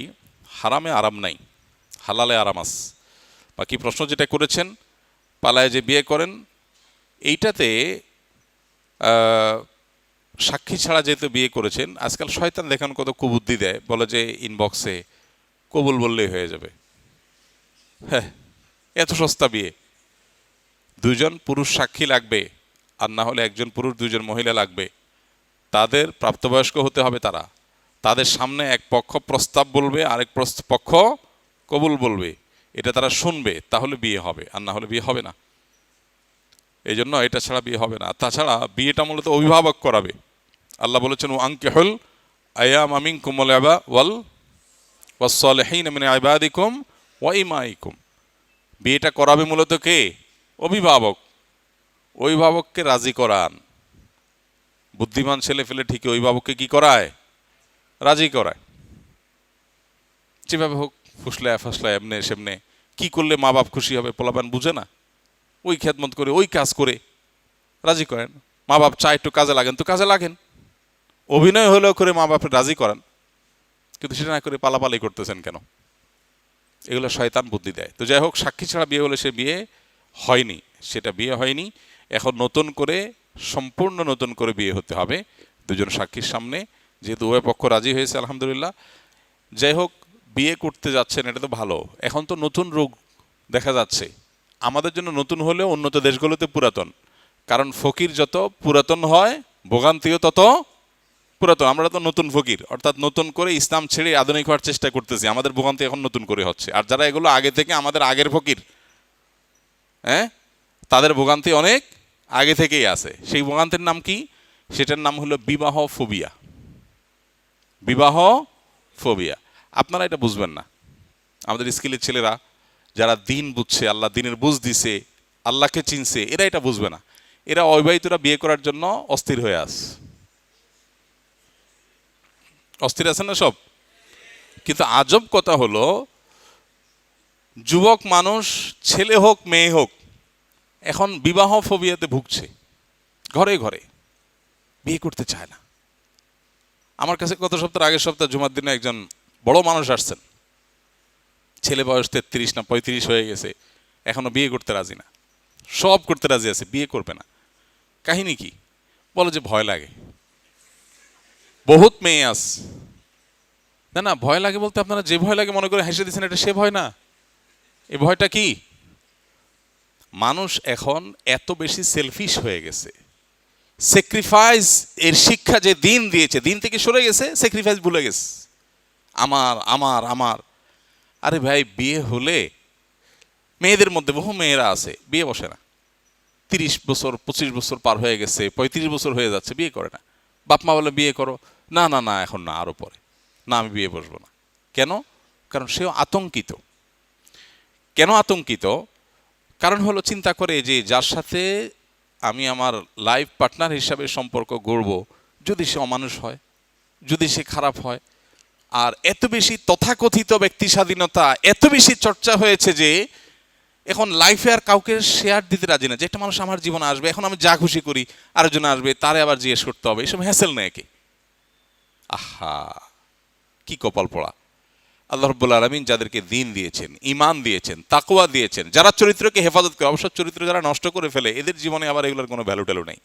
হারামে আরাম নাই, হালালে আরাম আছে। বাকি প্রশ্ন যেটা করেছেন, পালায় যে বিয়ে করেন, এইটাতে সাক্ষী ছাড়া যেহেতু বিয়ে করেছেন, আজকাল শয়তান দেখেন কত কুবুদ্ধি দেয়, বলে যে ইনবক্সে কবুল বললেই হয়ে যাবে। হ্যাঁ, এত সস্তা বিয়ে, দুইজন পুরুষ সাক্ষী লাগবে, আর না হলে একজন পুরুষ দুইজন মহিলা লাগবে। তাদের প্রাপ্তবয়স্ক হতে হবে, তাদের সামনে এক পক্ষ প্রস্তাব বলবে, আরেক পক্ষ কবুল বলবে, এটা তারা শুনবে, তাহলে বিয়ে হবে, আর না হলে বিয়ে হবে না। এই জন্য এটা ছাড়া বিয়ে হবে না। তাছাড়া বিয়েটা মূলত অভিভাবক করাবে। আল্লাহ বলেছেন, ও আনকিহুল আয়াম মিনকুম ওয়াল ওয়াসসালিহিন মিন ইবাদিকুম ওয়া ইমাইকুম। বিয়েটা করাবে মূলত কে? অভিভাবক। অভিভাবককে রাজি করান। বুদ্ধিমান ছেলে ফেলে ঠিকই অভিভাবককে কি করায়? রাজি করায়। যেভাবে হোক, ফুসলায় ফাসলায়, এমনে সেমনে, কি করলে মা বাপ খুশি হবে পোলাপান বুঝে না, ওই খেদমত করে, ওই কাজ করে রাজি করেন। মা বাপ চায় একটু কাজে লাগেন, তো কাজে লাগেন, অভিনয় হলেও করে মা বাপের রাজি করান। কিন্তু সেটা না করে পালাপালি করতেছেন কেন? এগুলো শয়তান বুদ্ধি দেয়। তো যাই হোক, সাক্ষী ছাড়া বিয়ে হলে সে বিয়ে হয়নি, সেটা বিয়ে হয়নি। এখন নতুন করে, সম্পূর্ণ নতুন করে বিয়ে হতে হবে দুজন সাক্ষীর সামনে, যেহেতু উভয় পক্ষ রাজি হয়েছে আলহামদুলিল্লাহ। যাই হোক, বিয়ে করতে যাচ্ছেন এটা তো ভালো। এখন তো নতুন রোগ দেখা যাচ্ছে, আমাদের জন্য নতুন হলেও উন্নত দেশগুলোতে পুরাতন। কারণ ফকির যত পুরাতন হয়, ভোগান্তিও তত পুরাতন। আমরা তো নতুন ফকির, অর্থাৎ নতুন করে ইসলাম ছেড়ে আধুনিক হওয়ার চেষ্টা করতেছি, আমাদের ভোগান্তি এখন নতুন করে হচ্ছে। আর যারা এগুলো আগে থেকে আমাদের আগের ফকির, হ্যাঁ, তাদের ভোগান্তি অনেক আগে থেকেই আছে। সেই ভোগান্তির নাম কি? সেটার নাম হলো বিবাহ ফোবিয়া। বিবাহ ফোবিয়া। আপনারা এটা বুঝবেন না। আমাদের স্কুলের ছেলেরা যারা দিন বুঝছে, আল্লাহ দিনের বুঝ দিছে, আল্লাহকে চিনছে, এরা এটা বুঝবে না। এরা অবিবাহিতরা বিয়ে করার জন্য অস্থির হয়ে আছে, অস্থির আছেন না সব। কিন্তু আজব কথা হলো, যুবক মানুষ, ছেলে হোক মেয়ে হোক, এখন বিবাহ ফোবিয়াতে ভুগছে। ঘরে ঘরে বিয়ে করতে চায় না। আমার কাছে গত সপ্তাহ, আগের সপ্তাহ জুমার দিনে একজন বড় মানুষ আসছেন, ছেলে বয়স 33 না 35 হয়ে গেছে, এখনো বিয়ে করতে রাজি না। সব করতে রাজি আছে, বিয়ে করবে না। কাহিনী কি? বলো যে ভয় লাগে। বহুত মেয়ে আস। না না, ভয় লাগে বলতে আপনারা যে ভয় লাগে মনে করে হেসে দিচ্ছেন, এটা সে ভয় না। এই ভয়টা কি? মানুষ এখন এত বেশি সেলফিশ হয়ে গেছে। স্যাক্রিফাইস এর শিক্ষা যে দিন দিয়েছে, দিন থেকে সরে গেছে, স্যাক্রিফাইস ভুলে গেছে। আমার আমার আমার। আরে ভাই, বিয়ে হলে, মেয়েদের মধ্যে বহু মেয়েরা আছে বিয়ে বসে না। 30 বছর 25 বছর পার হয়ে গেছে, 35 বছর হয়ে যাচ্ছে, বিয়ে করে না। বাপ মা বলে বিয়ে করো, না না না এখন না, আরো পরে, না আমি বিয়ে বসবো না। কেন? কারণ সেও আতঙ্কিত। কেন আতঙ্কিত? কারণ হলো চিন্তা করে যে যার সাথে আমি আমার লাইফ পার্টনার হিসাবে সম্পর্ক গড়ব, যদি সে অমানুষ হয়, যদি সে খারাপ হয়। আর এত বেশি তথাকথিত ব্যক্তি স্বাধীনতা এত বেশি চর্চা হয়েছে যে এখন লাইফে আর কাউকে শেয়ার দিতে রাজি না, যে একটা মানুষ আমার জীবনে আসবে, এখন আমি যা খুশি করি, আরেকজন আসবে, তারে আবার জিজ্ঞেস করতে হবে, এসব হ্যাসেল নেই একে। আহা, কি কপাল পড়া। আল্লাহ রাব্বুল আলামিন যাদেরকে দিন দিয়েছেন, ঈমান দিয়েছেন, তাকওয়া দিয়েছেন, যারা চরিত্রকে হেফাজত করে, অবশ্য চরিত্র যারা নষ্ট করে ফেলে এদের জীবনে আবার এগুলোর কোনো ভ্যালু ট্যালু নেই।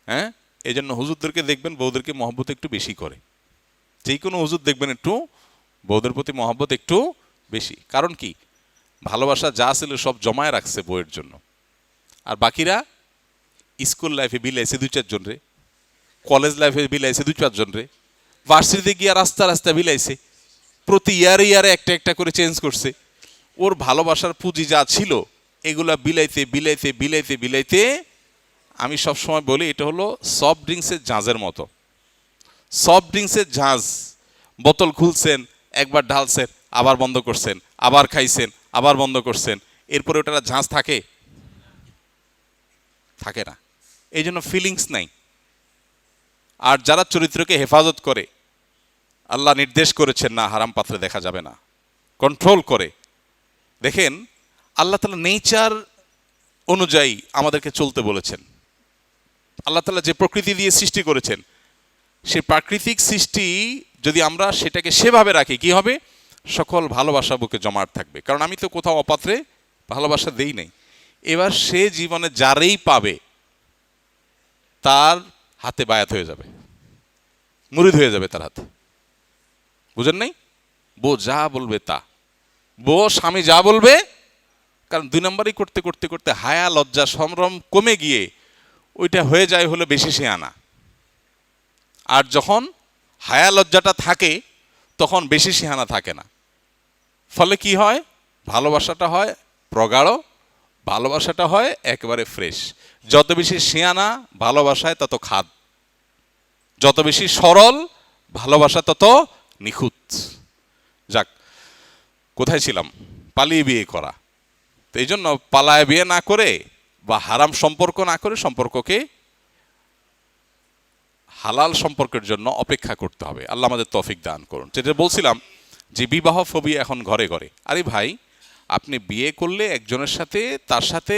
হ্যাঁ, এই জন্য হুজুরদেরকে দেখবেন বউদেরকে মহব্বত একটু বেশি করে। যে কোনো হুজুর দেখবেন একটু বউদের প্রতি মহব্বত একটু বেশি। কারণ কি? ভালোবাসা যা ছিল সব জমায় রাখছে বউয়ের জন্য। আর বাকিরা স্কুল লাইফে বিলাইছে 2-4 জন রে, কলেজ লাইফে বিলাইছে 2-4 জন রে, ভার্সিটিতে গিয়ে রাস্তা রাস্তা বিলাইছে, প্রতি ইয়ারে ইয়ারে একটা একটা করে চেঞ্জ করছে। ওর ভালোবাসার পুঁজি যা ছিল এগুলা বিলাইতে বিলাইতে বিলাইতে বিলাইতে, আমি সব সময় বলি এটা হলো সফট ড্রিঙ্কসের ঝাঁজের মতো। সফট ড্রিঙ্কসের ঝাঁজ, বোতল খুলছেন, একবার ঢালছেন, আবার বন্ধ করছেন, আবার খাইছেন, আবার বন্ধ করছেন, এরপরে ওটা ঝাঁজ থাকে? থাকে না। এই জন্য ফিলিংস নাই। আর যারা চরিত্রকে হেফাজত করে, আল্লাহ নির্দেশ করেছেন না হারাম পাত্রে দেখা যাবে না, কন্ট্রোল করে। দেখেন, আল্লাহ তাআলা নেচার অনুযায়ী আমাদেরকে চলতে বলেছেন। আল্লাহ তাআলা যে প্রকৃতি দিয়ে সৃষ্টি করেছেন, সেই প্রাকৃতিক সৃষ্টি যদি আমরা সেটাকে সেভাবে রাখি, কি হবে? সকল ভালোবাসা বুকে জমাট থাকবে। কারণ আমি তো কোথাও অপাত্রে ভালোবাসা দেই নাই। এবার সে জীবনে যারেই পাবে তার হাতে বায়াত হয়ে যাবে, মুরিদ হয়ে যাবে তার হাতে। বুঝেন নাই? বউ যা বলবে তা, বউ স্বামী যা বলবে। কারণ 2 নম্বরই করতে করতে করতে হায়া লজ্জা সম্ভ্রম কমে গিয়ে ওইটা হয়ে যায় হলো বেশি সিয়ানা। আর যখন হায়া লজ্জাটা থাকে তখন বেশি সিহানা থাকে না। ফলে কি হয়? ভালোবাসাটা হয় প্রগাঢ়, ভালোবাসাটা হয় একেবারে ফ্রেশ। যত বেশি সিয়ানা ভালোবাসায় তত খাদ, যত বেশি সরল ভালোবাসা তত নিখুঁত। যাক, কোথায় ছিলাম? পালিয়ে বিয়ে করা। তো এই জন্য পালায় বিয়ে না করে বা হারাম সম্পর্ক না করে সম্পর্ককে হালাল সম্পর্কের জন্য অপেক্ষা করতে হবে। আল্লাহ আমাদের তৌফিক দান করুন। যেটা বলছিলাম যে বিবাহ ফোবিয়া এখন ঘরে ঘরে। আরে ভাই, আপনি বিয়ে করলে একজনের সাথে, তার সাথে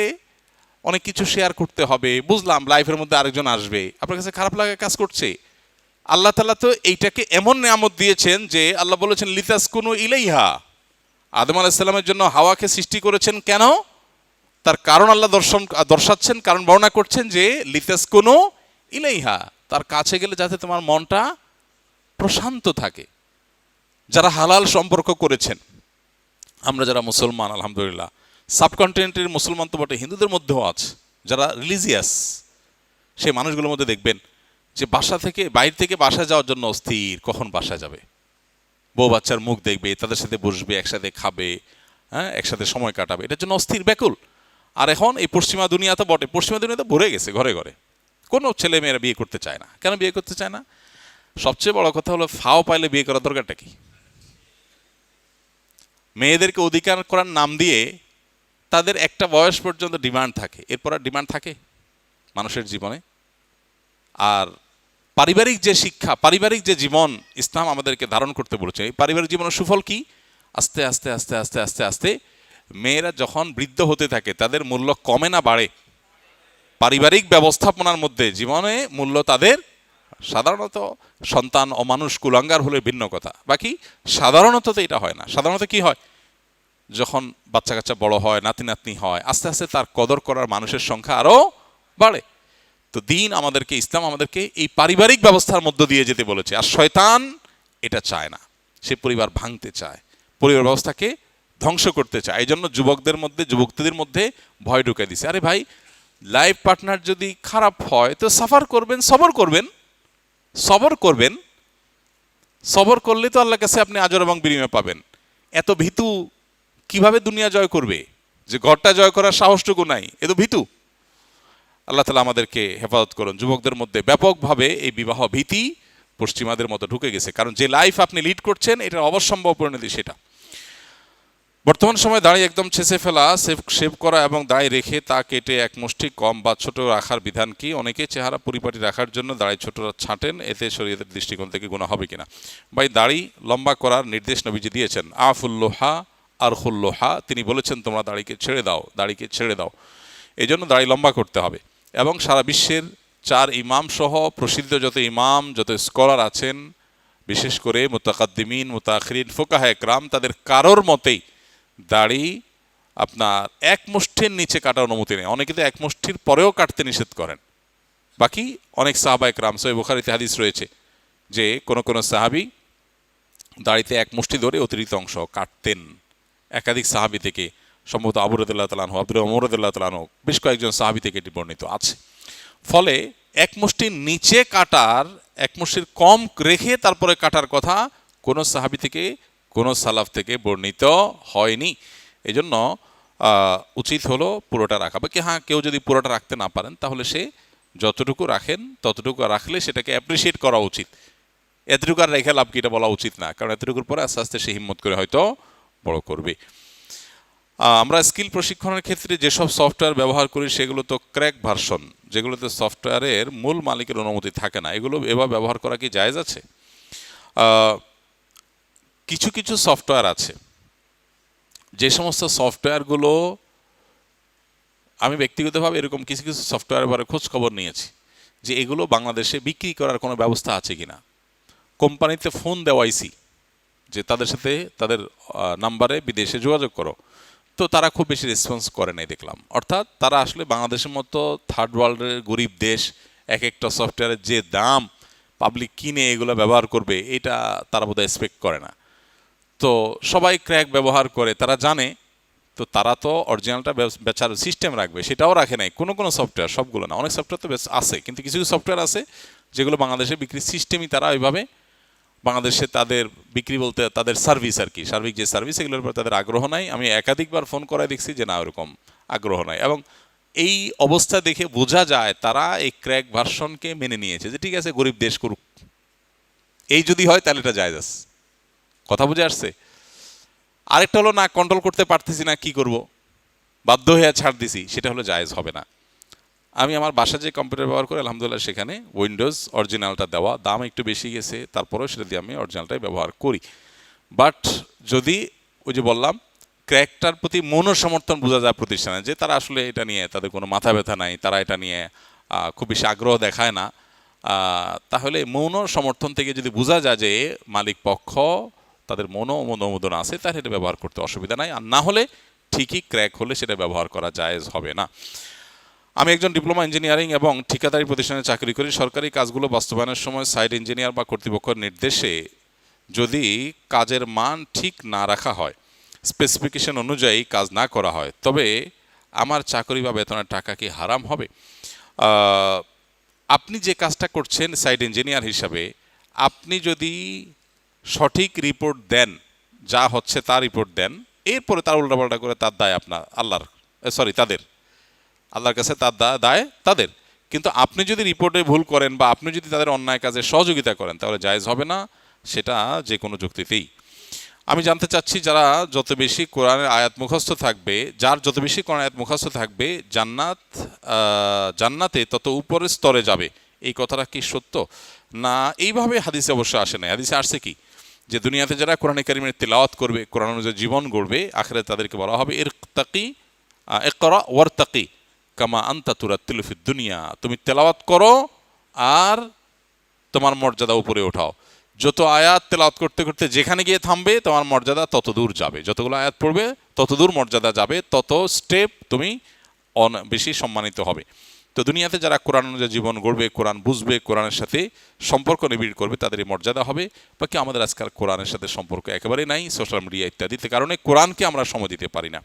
অনেক কিছু শেয়ার করতে হবে, বুঝলাম লাইফের মধ্যে আরেকজন আসবে, আপনার কাছে খারাপ লাগা কাজ করছে, আল্লাহ তাআলা তো এইটাকে এমন নিয়ামত দিয়েছেন যে আল্লাহ বলেছেন লিতাসকুনু ইলাইহা। আদম আলাইহিস সালামের জন্য হাওয়াকে সৃষ্টি করেছেন কেন? তার কারণ আল্লাহ দর্শাচ্ছেন, কারণ বর্ণনা করছেন যে লিতাসকুনু ইলাইহা, তার কাছে গেলে যাতে তোমার মনটা প্রশান্ত থাকে। যারা হালাল সম্পর্ক করেছেন, আমরা যারা মুসলমান আলহামদুলিল্লাহ, সাবকন্টিনেন্টের মুসলমান তো বটে, হিন্দুদের মধ্যেও আছে যারা রিলিজিয়াস, সেই মানুষগুলোর মধ্যে দেখবেন যে বাসা থেকে বাইরে থেকে বাসায় যাওয়ার জন্য অস্থির, কখন বাসায় যাবে, বউ বাচ্চার মুখ দেখবে, তাদের সাথে বসবে, একসাথে খাবে, হ্যাঁ, একসাথে সময় কাটাবে, এটার জন্য অস্থির ব্যাকুল। আর এখন এই পশ্চিমা দুনিয়া তো বটে, পশ্চিমা দুনিয়া তো ভরে গেছে ঘরে ঘরে, কোনো ছেলে মেয়েরা বিয়ে করতে চায় না। কেন বিয়ে করতে চায় না? সবচেয়ে বড় কথা হলো ফাও পাইলে বিয়ে করার দরকারটা কি? মেয়েদেরকে অধিকার করার নাম দিয়ে তাদের একটা বয়স পর্যন্ত ডিমান্ড থাকে, এরপর আর ডিমান্ড থাকে মানুষের জীবনে? আর পারিবারিক যে শিক্ষা, পারিবারিক যে জীবন ইসলাম আমাদেরকে ধারণ করতে বলেছে, এই পারিবারিক জীবনের সুফল কি? আস্তে আস্তে আস্তে আস্তে আস্তে আস্তে মেয়েরা যখন বৃদ্ধ হতে থাকে তাদের মূল্য কমে না বাড়ে? পারিবারিক ব্যবস্থাপনার মধ্যে জীবনে মূল্য তাদের, সাধারণত সন্তান অমানুষ কুলাঙ্গার হলে ভিন্ন কথা, বাকি সাধারণত তো এটা হয় না। সাধারণত কি হয়, যখন বাচ্চা কাচ্চা বড় হয়, নাতি নাতনি হয়, আস্তে আস্তে তার কদর করার মানুষের সংখ্যা আরও বাড়ে। তো দিন আমাদেরকে, ইসলাম আমাদেরকে এই পারিবারিক ব্যবস্থার মধ্য দিয়ে যেতে বলেছে। আর শয়তান এটা চায় না, সে পরিবার ভাঙতে চায়, পরিবার ব্যবস্থাকে ধ্বংস করতে চায়। এই জন্য যুবকদের মধ্যে, যুবকদের মধ্যে ভয় ঢুকে দিছে। আরে ভাই, লাইফ পার্টনার যদি খারাপ হয় তো সাফার করবেন, সবর করবেন, সবর করবেন, সবর করলে তো আল্লাহর কাছে আপনি আজর এবং বিনিময় পাবেন। এত ভীতু কিভাবে দুনিয়া জয় করবে, যে ঘরটা জয় করার সাহসটুকু নাই, এ তো ভীতু। আল্লাহ তাআলা আমাদেরকে হেফাজত করুন। যুবকদের মধ্যে ব্যাপকভাবে এই বিবাহ ভীতি পশ্চিমাদের মতো ঢুকে গেছে, কারণ যে লাইফ আপনি লিড করছেন এটার অবশ্যম্ভাবী পরিণতি সেটা। বর্তমান সময়ে দাড়ি একদম ছেঁচে ফেলা, শেভ করা এবং দাড়ি রেখে তা কেটে এক মুষ্টি কম বা ছোট রাখার বিধান কি? অনেকে চেহারা পরিপাটি রাখার জন্য দাড়ি ছোট ছাঁটেন, এতে শরীয়তের দৃষ্টিকোণ থেকে গুনাহ হবে কিনা? ভাই, দাড়ি লম্বা করার নির্দেশ নবীজি দিয়েছেন, আফুল্লোহা আর হুল্লোহা, তিনি বলেছেন তোমরা দাড়িকে ছেড়ে দাও, দাড়িকে ছেড়ে দাও। এই জন্য দাড়ি লম্বা করতে হবে। এবং সারা বিশ্বের 4 ইমাম সহ প্রসিদ্ধ যত ইমাম, যত স্কলার আছেন, বিশেষ করে মুতাকাদ্দিমিন, মুতাআখিরিন, ফুকাহা একরাম, তাদের কারোর মতেই দাড়ি আপনার এক মুষ্টির নিচে কাটার অনুমতি নেই। অনেকে তো এক মুষ্টির পরেও কাটতে নিষেধ করেন। বাকি অনেক সাহাবা একরাম, সহিহ বুখারীতে হাদিস রয়েছে যে কোন কোন সাহাবী দাড়িতে এক মুষ্টি ধরে অতিরিক্ত অংশ কাটতেন। একাধিক সাহাবী থেকে, সম্ভবত আবু রাদিয়াল্লাহু তাআলা আনহু, আব্দুর ওমর রাদিয়াল্লাহু তাআলা আনহু, বেশ কয়েকজন সাহাবী থেকে এটি বর্ণিত আছে। ফলে এক মুষ্টির নিচে কাটার, এক মুষ্টির কম রেখে তারপরে কাটার কথা কোনো সাহাবী থেকে, কোনো সালাফ থেকে বর্ণিত হয়নি। এই জন্য উচিত হলো পুরোটা রাখা। বাকি হ্যাঁ, কেউ যদি পুরোটা রাখতে না পারেন তাহলে সে যতটুকু রাখেন ততটুকু রাখলে সেটাকে অ্যাপ্রিসিয়েট করা উচিত। এতটুকু আর রেখে লাভ কি, এটা বলা উচিত না, কারণ এতটুকুর পরে আস্তে আস্তে সে হিম্মত করে হয়তো বড় করবে। আমরা স্কিল প্রশিক্ষণের ক্ষেত্রে যেসব সফটওয়্যার ব্যবহার করি সেগুলো তো ক্র্যাক ভার্সন, যেগুলোতে সফটওয়্যারের মূল মালিকের অনুমতি থাকে না, এগুলো এভাবে ব্যবহার করা কি জায়েজ আছে? কিছু কিছু সফটওয়্যার আছে, যে সমস্ত সফটওয়্যারগুলো, আমি ব্যক্তিগতভাবে এরকম কিছু কিছু সফটওয়্যারের ব্যাপারে খোঁজ খবর নিয়েছি যে এগুলো বাংলাদেশে বিক্রি করার কোনো ব্যবস্থা আছে কিনা। কোম্পানিতে ফোন দেওয়াইছি যে তাদের সাথে, তাদের নাম্বারে বিদেশে যোগাযোগ করো, তো তারা খুব বেশি রেসপন্স করে নাই দেখলাম। অর্থাৎ তারা আসলে বাংলাদেশের মতো থার্ড ওয়ার্ল্ডের গরিব দেশ, এক একটা সফটওয়্যারের যে দাম, পাবলিক কিনে এগুলো ব্যবহার করবে, এটা তারা বোধহয় এক্সপেক্ট করে না। তো সবাই ক্র্যাক ব্যবহার করে, তারা জানে, তো তারা তো অরিজিনালটা বেচার সিস্টেম রাখবে, সেটাও রাখে নাই। কোনো কোনো সফটওয়্যার, সবগুলো না, অনেক সফটওয়্যার তো বেশ আছে, কিন্তু কিছু কিছু সফটওয়্যার আছে যেগুলো বাংলাদেশে বিক্রির সিস্টেমই তারা ওইভাবে, বাংলাদেশে তাদের বিক্রি বলতে তাদের সার্ভিস আর কি, সার্বিক যে সার্ভিস, এগুলোর উপর তাদের আগ্রহ নাই। আমি একাধিকবার ফোন করায় দেখছি যে না, ওরকম আগ্রহ নাই। এবং এই অবস্থা দেখে বোঝা যায় তারা এই ক্র্যাক ভার্সনকে মেনে নিয়েছে যে ঠিক আছে, গরিব দেশ করুক, এই যদি হয় তাহলে এটা জায়েজ। কথা বুঝে আসছে? আরেকটা হলো না, কন্ট্রোল করতে পারতেছি না, কি করব, বাধ্য হয়ে ছাড় দিছি, সেটা হলো জায়েজ হবে না। আমি আমার বাসায় যে কম্পিউটার ব্যবহার করি আলহামদুলিল্লাহ সেখানে উইন্ডোজ অরিজিনালটা দেওয়া, দাম একটু বেশি গেছে, তারপরেও সেটা দিয়ে আমি অরিজিনালটাই ব্যবহার করি। বাট যদি ওই যে বললাম, ক্র্যাকটার প্রতি মনোসমর্থন বোঝা যায় প্রতিষ্ঠানে, যে তারা আসলে এটা নিয়ে তাদের কোনো মাথা ব্যথা নাই, তারা এটা নিয়ে খুব বেশি আগ্রহ দেখায় না, তাহলে মৌন সমর্থন থেকে যদি বোঝা যায় যে মালিক পক্ষ তাদের মৌন অনুমোদন আছে, তাহলে এটা ব্যবহার করতে অসুবিধা নাই। আর না হলে ঠিকই ক্র্যাক হলে সেটা ব্যবহার করা জায়েজ হবে না। আমি একজন ডিপ্লোমা ইঞ্জিনিয়ারিং এবং ঠিকাদারি প্রতিষ্ঠানে চাকরি করি। সরকারি কাজগুলো বাস্তবায়নের সময় সাইট ইঞ্জিনিয়ার বা কর্তৃপক্ষের নির্দেশে যদি কাজের মান ঠিক না রাখা হয়, স্পেসিফিকেশন অনুযায়ী কাজ না করা হয়, তবে আমার চাকরি বা বেতনের টাকা কি হারাম হবে? আপনি যে কাজটা করছেন সাইট ইঞ্জিনিয়ার হিসাবে, আপনি যদি সঠিক রিপোর্ট দেন, যা হচ্ছে তার রিপোর্ট দেন, এরপরে তার উল্টাপাল্টা করে তার দায় আপনার তাদের আল্লাহর কাছে তার দায় তাদের। কিন্তু আপনি যদি রিপোর্টে ভুল করেন বা আপনি যদি তাদের অন্যায় কাজে সহযোগিতা করেন, তাহলে জায়েজ হবে না, সেটা যে কোনো যুক্তিতেই। আমি জানতে চাচ্ছি, যারা যত বেশি কোরআনের আয়াত মুখস্থ থাকবে, যার যত বেশি কোরআন আয়াত মুখস্থ থাকবে, জান্নাতে তত উপরের স্তরে যাবে, এই কথাটা কি সত্য? না, এইভাবে হাদিসে অবশ্য আসে না। হাদিসে আসছে কি, যে দুনিয়াতে যারা কোরআনে কারিমের তিলাওয়াত করবে, কোরআন অনুযায়ী জীবন গড়বে, আখিরাতে তাদেরকে বলা হবে ইকরা ওয়ারতাকি কামা আনতা তুরাত্তিলু ফিদ দুনিয়া, তুমি তেলাওয়াত করো আর তোমার মর্যাদা উপরে ওঠাও। যত আয়াত তেলাওয়াত করতে করতে যেখানে গিয়ে থামবে, তোমার মর্যাদা তত দূর যাবে। যতগুলো আয়াত পড়বে তত দূর মর্যাদা যাবে, তত স্টেপ তুমি বেশি সম্মানিত হবে। তো দুনিয়াতে যারা কোরআন অনুযায়ী জীবন গড়বে, কোরআন বুঝবে, কোরআনের সাথে সম্পর্ক নিবিড় করবে, তাদেরই মর্যাদা হবে। বাকি আমাদের আজকাল কোরআনের সাথে সম্পর্ক একেবারেই নাই, সোশ্যাল মিডিয়া ইত্যাদিতে কারণে কোরআনকে আমরা সময় দিতে পারি না।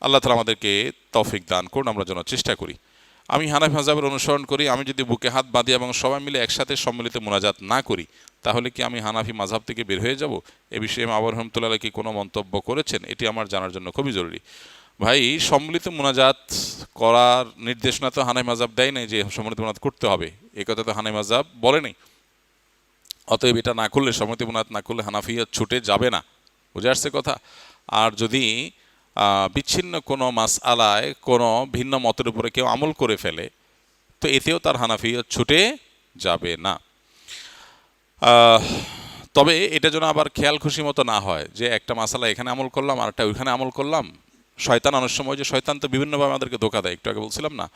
আল্লাহ তাআলা আমাদেরকে তৌফিক দান করুন, আমরা যেন চেষ্টা করি। আমি হানাফি মাযহাবের অনুসরণ করি। আমি যদি বুকে হাত বাঁধি এবং সবাই মিলে একসাথে সম্মিলিত মোনাজাত না করি, তাহলে কি আমি হানাফি মাযহাব থেকে বের হয়ে যাব? এ বিষয়ে আবু রহমতুল্লাহ কি কোনো মন্তব্য করেছেন? এটি আমার জানার জন্য খুবই জরুরি। ভাই, সম্মিলিত মোনাজাত করার নির্দেশনা তো হানাফি মাযহাব দেয় নাই যে সম্মিলিত মোনাজাত করতে হবে, এই কথা তো হানাফি মাযহাব বলেনি। অতএব এটা না করলে, সম্মিলিত মোনাজাত না করলে হানাফিয়ত ছুটে যাবে না। বুঝে আসছে কথা? আর যদি বিচ্ছিন্ন কোনো মাসআলায় কোনো ভিন্ন মতের উপরে কেউ আমল করে ফেলে, তো এতেও তার হানাফিয়ত ছুটে যাবে না। তবে এটা যেন আবার খেয়াল খুশি মতো না হয় যে একটা মাসালা এখানে আমল করলাম আর একটা ওইখানে আমল করলাম। শয়তান অনেক সময়, যে শয়তান তো বিভিন্নভাবে আমাদেরকে ধোকা দেয়, একটু আগে বলছিলাম না,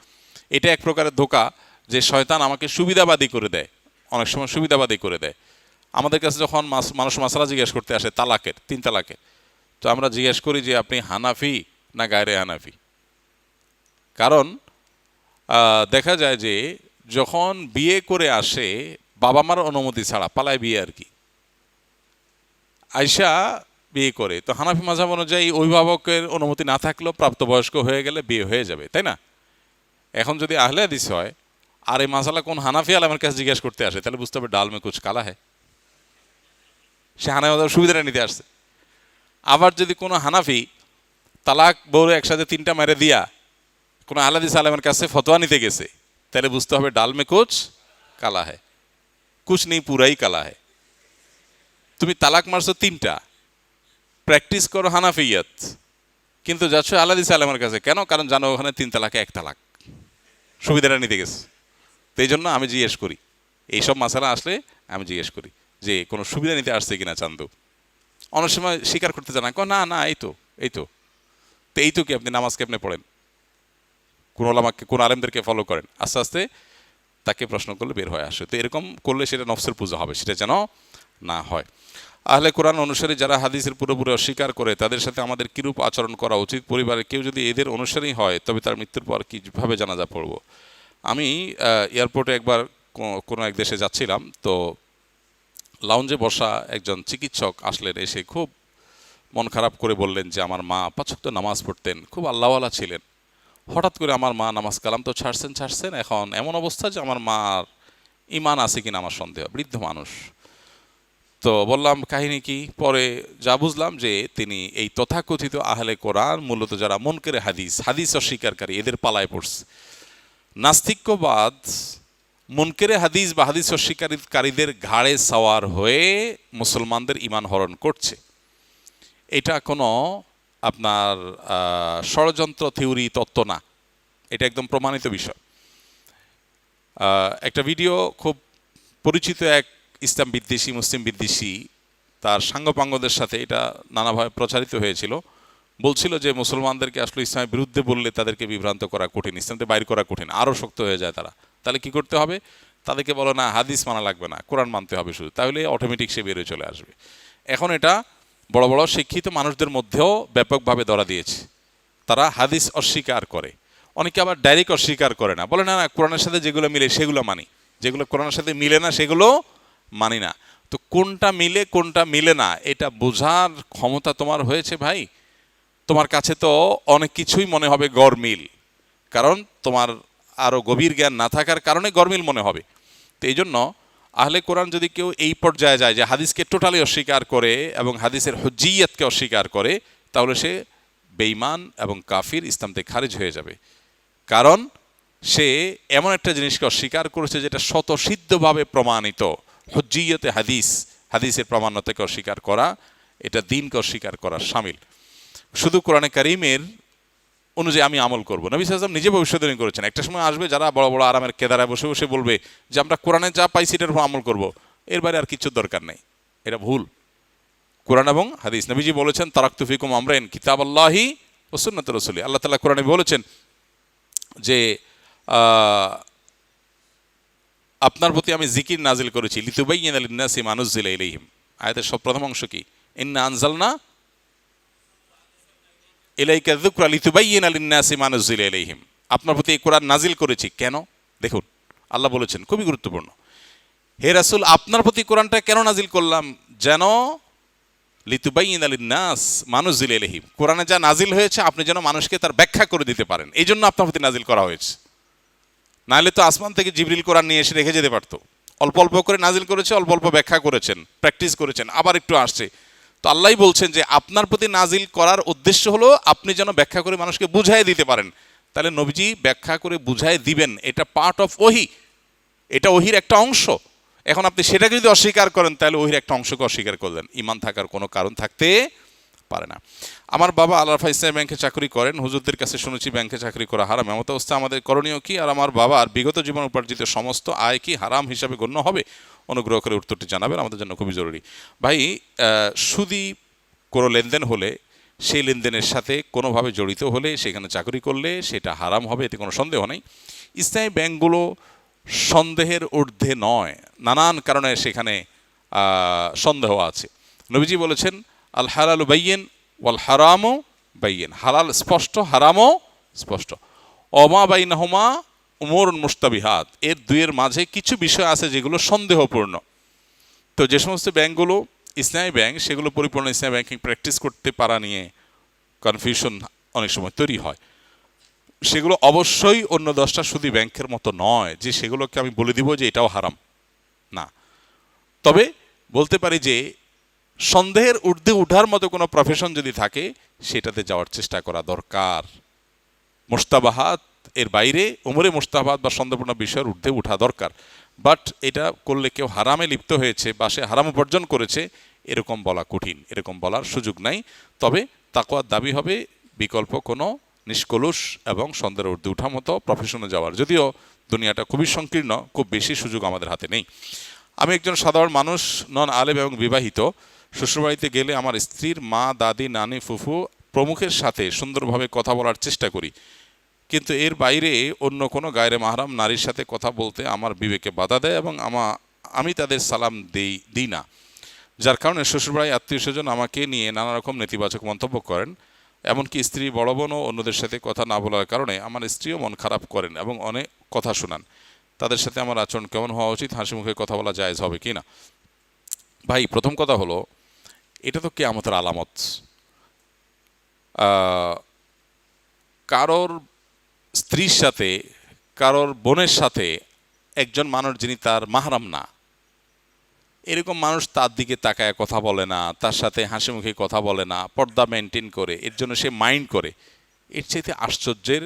এটা এক প্রকারের ধোকা, যে শয়তান আমাকে সুবিধাবাদী করে দেয়, অনেক সময় সুবিধাবাদী করে দেয়। আমাদের কাছে যখন মানুষ মাসালা জিজ্ঞেস করতে আসে তালাকের, 3 তালাকের, তো আমরা জিজ্ঞেস করি যে আপনি হানাফি না গায়রে হানাফি। কারণ দেখা যায় যে যখন বিয়ে করে আসে বাবা মার অনুমতি ছাড়া, পালায় বিয়ে আর কি, আয়শা বিয়ে করে, তো হানাফি মাযহাব অনুযায়ী অভিভাবকের অনুমতি না থাকলেও প্রাপ্তবয়স্ক হয়ে গেলে বিয়ে হয়ে যাবে, তাই না? এখন যদি আহলে হাদিস হয় আর এই মাসালা কোন হানাফি আলেমের কাছে জিজ্ঞেস করতে আসে, তাহলে বুঝতে হবে ডাল মে কুছ কালা হ্যায়, সে হানাফি মাযহাবের সুবিধাটা নিতে আসছে। আবার যদি কোনো হানাফি তালাক বউরে একসাথে 3টা মেরে দিয়া কোনো আহলে হাদিস আলেমের কাছে ফতোয়া নিতে গেছে, তাহলে বুঝতে হবে ডাল মে কুছ কালা হ্যায়, কুছ নেই পুরাই কালা হ্যায়। তুমি তালাক মারছো 3টা, প্র্যাকটিস করো হানাফিয়াত, কিন্তু যাচ্ছ আহলে হাদিস আলেমের কাছে কেন? কারণ জানো ওখানে 3 তালাকে 1 তালাক, সুবিধাটা নিতে গেছে। তো এই জন্য আমি জিজ্ঞেস করি, এইসব মাসালা আসলে আমি জিজ্ঞেস করি যে কোনো সুবিধা নিতে আসছে কিনা চান্দু। অনেক সময় স্বীকার করতে চান না, না এই তো কি আপনি নামাজ কেমনে পড়েন, কোন ওলামাকে, কোন আলেমদেরকে ফলো করেন, আস্তে আস্তে তাকে প্রশ্ন করলে বের হয়ে আসে। তো এরকম করলে সেটা নফসের পূজা হবে, সেটা যেন না হয়। আহলে কোরআন অনুসারী যারা হাদিসের পুরোপুরি অস্বীকার করে, তাদের সাথে আমাদের কিরূপ আচরণ করা উচিত? পরিবারের কেউ যদি এদের অনুসারী হয়, তবে তার মৃত্যুর পর কীভাবে জানাজা পড়ব? আমি এয়ারপোর্টে একবার কোনো এক দেশে যাচ্ছিলাম, তো লাউঞ্জে বসা একজন চিকিৎসক আসলেন, এসে খুব মন খারাপ করে বললেন যে আমার মা 5 ওয়াক্ত নামাজ পড়তেন, খুব আল্লাহওয়ালা ছিলেন, হঠাৎ করে আমার মা নামাজ কালাম তো ছাড়ছেন, এখন এমন অবস্থা যে আমার মার ইমান আছে কিনা আমার সন্দেহ, বৃদ্ধ মানুষ। তো বললাম কাহিনী কি? পরে যা বুঝলাম যে তিনি এই তথাকথিত আহলে কোরআন, মূলত যারা মুনকারে হাদিস অস্বীকারী, এদের পালায় পড়ছে। নাস্তিক্যবাদ মুনকারে হাদিস বা হাদিস অস্বীকারীদের ঘাড়ে সওয়ার হয়ে মুসলমানদের ঈমান হরণ করছে। এটা কোনো আপনার ষড়যন্ত্র, থিওরি, তত্ত্ব না, এটা একদম প্রমাণিত বিষয়। একটা ভিডিও খুব পরিচিত এক ইসলাম বিদ্বেষী, মুসলিম বিদ্বেষী, তার সাঙ্গপাঙ্গদের সাথে এটা নানাভাবে প্রচারিত হয়েছিল। বলছিল যে মুসলমানদেরকে আসলে ইসলামের বিরুদ্ধে বললে তাদেরকে বিভ্রান্ত করা কঠিন, ইসলামতে বাইর করা কঠিন, আরও শক্ত হয়ে যায় তারা। তাহলে কি করতে হবে? তাদেরকে বলো না হাদিস মানা লাগবে না, কোরআন মানতে হবে শুধু, তাহলে অটোমেটিক সে বেরোয় চলে আসবে। এখন এটা বড় বড় শিক্ষিত মানুষদের মধ্যেও ব্যাপকভাবে ধরা দিয়েছে। তারা হাদিস অস্বীকার করে, অনেকে আবার ডাইরেক্ট অস্বীকার করে না, বলে না না কোরআনের সাথে যেগুলো মিলে সেগুলো মানি, যেগুলো কোরআনের সাথে মিলে না সেগুলো মানি না। তো কোনটা মিলে কোনটা মিলে না এটা বোঝার ক্ষমতা তোমার হয়েছে ভাই? তোমার কাছে তো অনেক কিছুই মনে হবে গরমিল, কারণ তোমার আরও গভীর জ্ঞান না থাকার কারণে গরমিল মনে হবে। তো এই জন্য আহলে কোরআন যদি কেউ এই পর্যায়ে যায় যে হাদিসকে টোটালি অস্বীকার করে এবং হাদিসের হুজ্জিয়তকে অস্বীকার করে, তাহলে সে বেঈমান এবং কাফির, ইসলাম থেকে খারিজ হয়ে যাবে। কারণ সে এমন একটা জিনিসকে অস্বীকার করেছে যেটা স্বতঃসিদ্ধভাবে প্রমাণিত। হুজ্জিয়তে হাদিস, হাদিসের প্রামাণ্যতাকে অস্বীকার করা, এটা দ্বীনকে অস্বীকার করার শামিল। শুধু কোরআনে কারীমের অনুযায়ী আমি আমল করবো, নবী সাল্লাল্লাহু আলাইহি ওয়াসাল্লাম নিজে ভবিষ্যদ্বাণী করেছেন। একটা সময় আসবে যারা বড় বড় আরামের কেদারায় বসে বসে বলবে যে আমরা কোরআনে যা পাইছি এটার উপর আমল করবো, এর বাইরে আর কিছুর দরকার নেই। এটা ভুল। কোরআন এবং হাদিস, নবীজি বলেছেন তারাকতু ফিকুম আমরাইন কিতাবাল্লাহি ওয়া সুন্নাতুর রাসূলি। আল্লাহ তাআলা কোরআনে বলেছেন যে আপনার প্রতি আমি জিকির নাজিল করেছি লিতুবাইয়িনা লিন-নাসি মা নুযিলা ইলাইহিম। আয়াতের সব প্রথম অংশ কি? ইন্না আনজালনা ইলাইকা যিকরা লিতুবাইয়িনা লিন-নাসি মা নুযিলা ইলাইহিম। আপনার প্রতি এই কোরআন নাজিল করেছি কেন? দেখুন আল্লাহ বলেছেন, খুবই গুরুত্বপূর্ণ, হে রাসূল আপনার প্রতি কোরআনটা কেন নাজিল করলাম? যেন লিতুবাইয়িনা লিন-নাস মা নুযিলা ইলাইহিম, কোরআনে যা নাজিল হয়েছে আপনি যেন মানুষকে তার ব্যাখ্যা করে দিতে পারেন, এই জন্য আপনার প্রতি নাজিল করা হয়েছে। নাহলে তো আসমান থেকে জিবরিল কোরআন নিয়ে এসে রেখে যেতে পারতো। অল্প অল্প করে নাজিল করেছে, অল্প অল্প ব্যাখ্যা করেছেন, প্র্যাকটিস করেছেন, আবার একটু আসছে। তো আল্লাহই বলছেন যে আপনার প্রতি নাজিল করার উদ্দেশ্য হলো আপনি যেন ব্যাখ্যা করে মানুষকে বুঝাই দিতে পারেন। তাহলে নবীজি ব্যাখ্যা করে বুঝাই দিবেন, এটা পার্ট অফ ওহী, এটা ওহীর একটা অংশ। এখন আপনি সেটাকে যদি অস্বীকার করেন তাহলে ওহীর একটা অংশকে অস্বীকার করলেন, ঈমান থাকার কোনো কারণ থাকতে পারে না। আমার বাবা আল রাফা ইসলামী ব্যাংকে চাকরি করেন, হুজুরদের কাছে শুনেছি ব্যাংকে চাকরি করা হারাম, এমত অবস্থা আমাদের করণীয় কি? আর আমার বাবার বিগত জীবন উপার্জিত সমস্ত আয় কি হারাম হিসাবে গণ্য হবে? অনুগ্রহ করে উত্তরটি জানাবেন, আমাদের জন্য খুবই জরুরি। ভাই, সুদি কোনো লেনদেন হলে, সেই লেনদেনের সাথে কোনোভাবে জড়িত হলে, সেখানে চাকরি করলে সেটা হারাম হবে, এতে কোনো সন্দেহ নেই। ইসলামী ব্যাংকগুলো সন্দেহের ঊর্ধ্বে নয়, নানান কারণে সেখানে সন্দেহ আছে। নবীজি বলেছেন আল হালালু বাইয়িন ওয়াল হারামু বাইয়িন, হালাল স্পষ্ট, হারামও স্পষ্ট। ওমা বাইনাহুমা উমুরুন মুশতাবিহাত, এর দুইয়ের মাঝে কিছু বিষয় আছে যেগুলো সন্দেহপূর্ণ। তো যে সমস্ত ব্যাংকগুলো ইসলামী ব্যাংক, সেগুলো পরিপূর্ণ ইসলামী ব্যাংকিং প্র্যাকটিস করতে পারা নিয়ে কনফিউশন অনেক সময় তৈরি হয়। সেগুলো অবশ্যই অন্য 10টা সুদী ব্যাংকের মতো নয় যে সেগুলোকে আমি বলে দিব যে এটাও হারাম, না। তবে বলতে পারি যে সন্দেহের ঊর্ধ্বে উঠার মতো কোনো প্রফেশন যদি থাকে সেটাতে যাওয়ার চেষ্টা করা দরকার। মুস্তাবাহাত এর বাইরে, উমরে মুস্তাবাহাত বা সন্দেহপূর্ণ বিষয়ের ঊর্ধ্বে উঠা দরকার। বাট এটা করলে কেউ হারামে লিপ্ত হয়েছে বা সে হারাম উপার্জন করেছে এরকম বলা কঠিন, এরকম বলার সুযোগ নাই। তবে তাকওয়ার দাবি হবে বিকল্প কোনো নিষ্কলুষ এবং সন্দেহের ঊর্ধ্বে উঠার মতো প্রফেশনে যাওয়ার। যদিও দুনিয়াটা খুবই সংকীর্ণ, খুব বেশি সুযোগ আমাদের হাতে নেই। আমি একজন সাধারণ মানুষ, নন আলেম এবং বিবাহিত। শ্বশুরবাড়িতে গেলে আমার স্ত্রীর মা, দাদি, নানি, ফুফু প্রমুখের সাথে সুন্দরভাবে কথা বলার চেষ্টা করি, কিন্তু এর বাইরে অন্য কোনো গায়রে মাহরাম নারীর সাথে কথা বলতে আমার বিবেকে বাধা দেয় এবং আমি তাদের সালাম দিই না, যার কারণে শ্বশুরবাড়ি আত্মীয় স্বজন আমাকে নিয়ে নানা রকম নেতিবাচক মন্তব্য করেন। এমনকি স্ত্রী, বড় বোন ও অন্যদের সাথে কথা না বলার কারণে আমার স্ত্রীও মন খারাপ করেন এবং অনেক কথা শোনান। তাদের সাথে আমার আচরণ কেমন হওয়া উচিত? হাসি মুখে কথা বলা জায়েজ হবে কি না? ভাই, প্রথম কথা হলো এটা তো কিয়ামতের আলামত। কারোর স্ত্রীর সাথে, কারোর বোনের সাথে একজন মানুষ যিনি তার মাহরাম না, এরকম মানুষ তার দিকে তাকায় কথা বলে না, তার সাথে হাসি মুখে কথা বলে না, পর্দা মেনটেন করে, এর জন্য সে মাইন্ড করে, এর চাইতে আশ্চর্যের,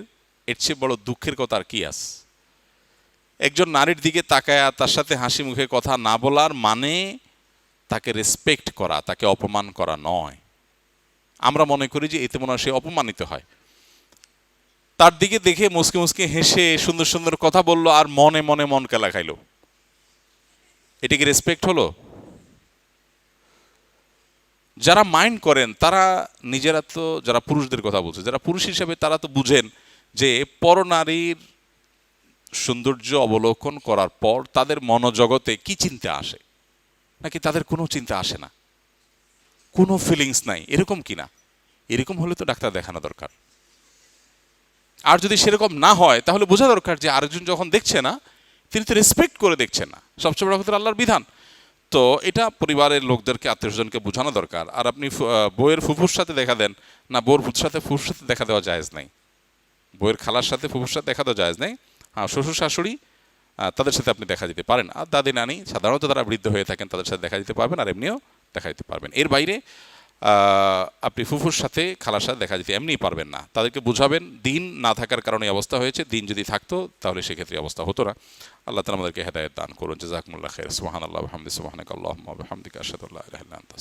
এর চেয়ে বড় দুঃখের কথা আর কি আছে? একজন নারীর দিকে তাকায় তার সাথে হাসি মুখে কথা না বলার মানে তাকে রেসপেক্ট করা, তাকে অপমান করা নয়। আমরা মনে করি যে এতে মনে হয় সে অপমানিত হয়। তার দিকে দেখে মুসকে মুসকে হেসে সুন্দর সুন্দর কথা বললো আর মনে মনে মন কেলা খাইলো, এটা কি রেসপেক্ট হলো? যারা মাইন্ড করেন তারা নিজেরা তো, যারা পুরুষদের কথা বলছে, যারা পুরুষ হিসেবে তারা তো বুঝেন যে পরনারীর সৌন্দর্য অবলোকন করার পর তাদের মনোজগতে কি চিন্তা আসে, নাকি তাদের কোনো চিন্তা আসে না, কোনো ফিলিংস নাই, এরকম কিনা? এরকম হলে তো ডাক্তার দেখানো দরকার। আর যদি সেরকম না হয় তাহলে বোঝা দরকার যে আরেকজন যখন দেখছে না তিনি তো রেসপেক্ট করে দেখছেন না। সবচেয়ে বড় কথা আল্লাহর বিধান। তো এটা পরিবারের লোকদেরকে, আত্মীয়স্বজনকে বোঝানো দরকার। আর আপনি বইয়ের ফুফুর সাথে দেখা দেন না, বউর সাথে ফুফুর সাথে দেখা দেওয়া জায়েজ নাই, বইয়ের খালার সাথে ফুফুর সাথে দেখা দেওয়া জায়েজ নাই। হ্যাঁ, শ্বশুর শাশুড়ি তাদের সাথে আপনি দেখা দিতে পারেন। আর দাদি নানি সাধারণত তারা বৃদ্ধ হয়ে থাকেন, তাদের সাথে দেখা দিতে পারবেন, আর এমনিও দেখা দিতে পারবেন। এর বাইরে আপনি ফুফুর সাথে খালার সাথে দেখা দিতে এমনিই পারবেন না। তাদেরকে বুঝাবেন দিন না থাকার কারণে অবস্থা হয়েছে, দিন যদি থাকতো তাহলে সেক্ষেত্রে অবস্থা হতো না। আল্লাহ তাআলা আমাদেরকে হেদায়েত দান করুন। জাযাকুমুল্লাহ খাইর। সুবহানাল্লাহ ওয়া বিহামদিহি, সুবহানাকাল্লাহুম্মা ওয়া বিহামদিকা, আশহাদু আল্লা ইলাহা ইল্লা আনতা।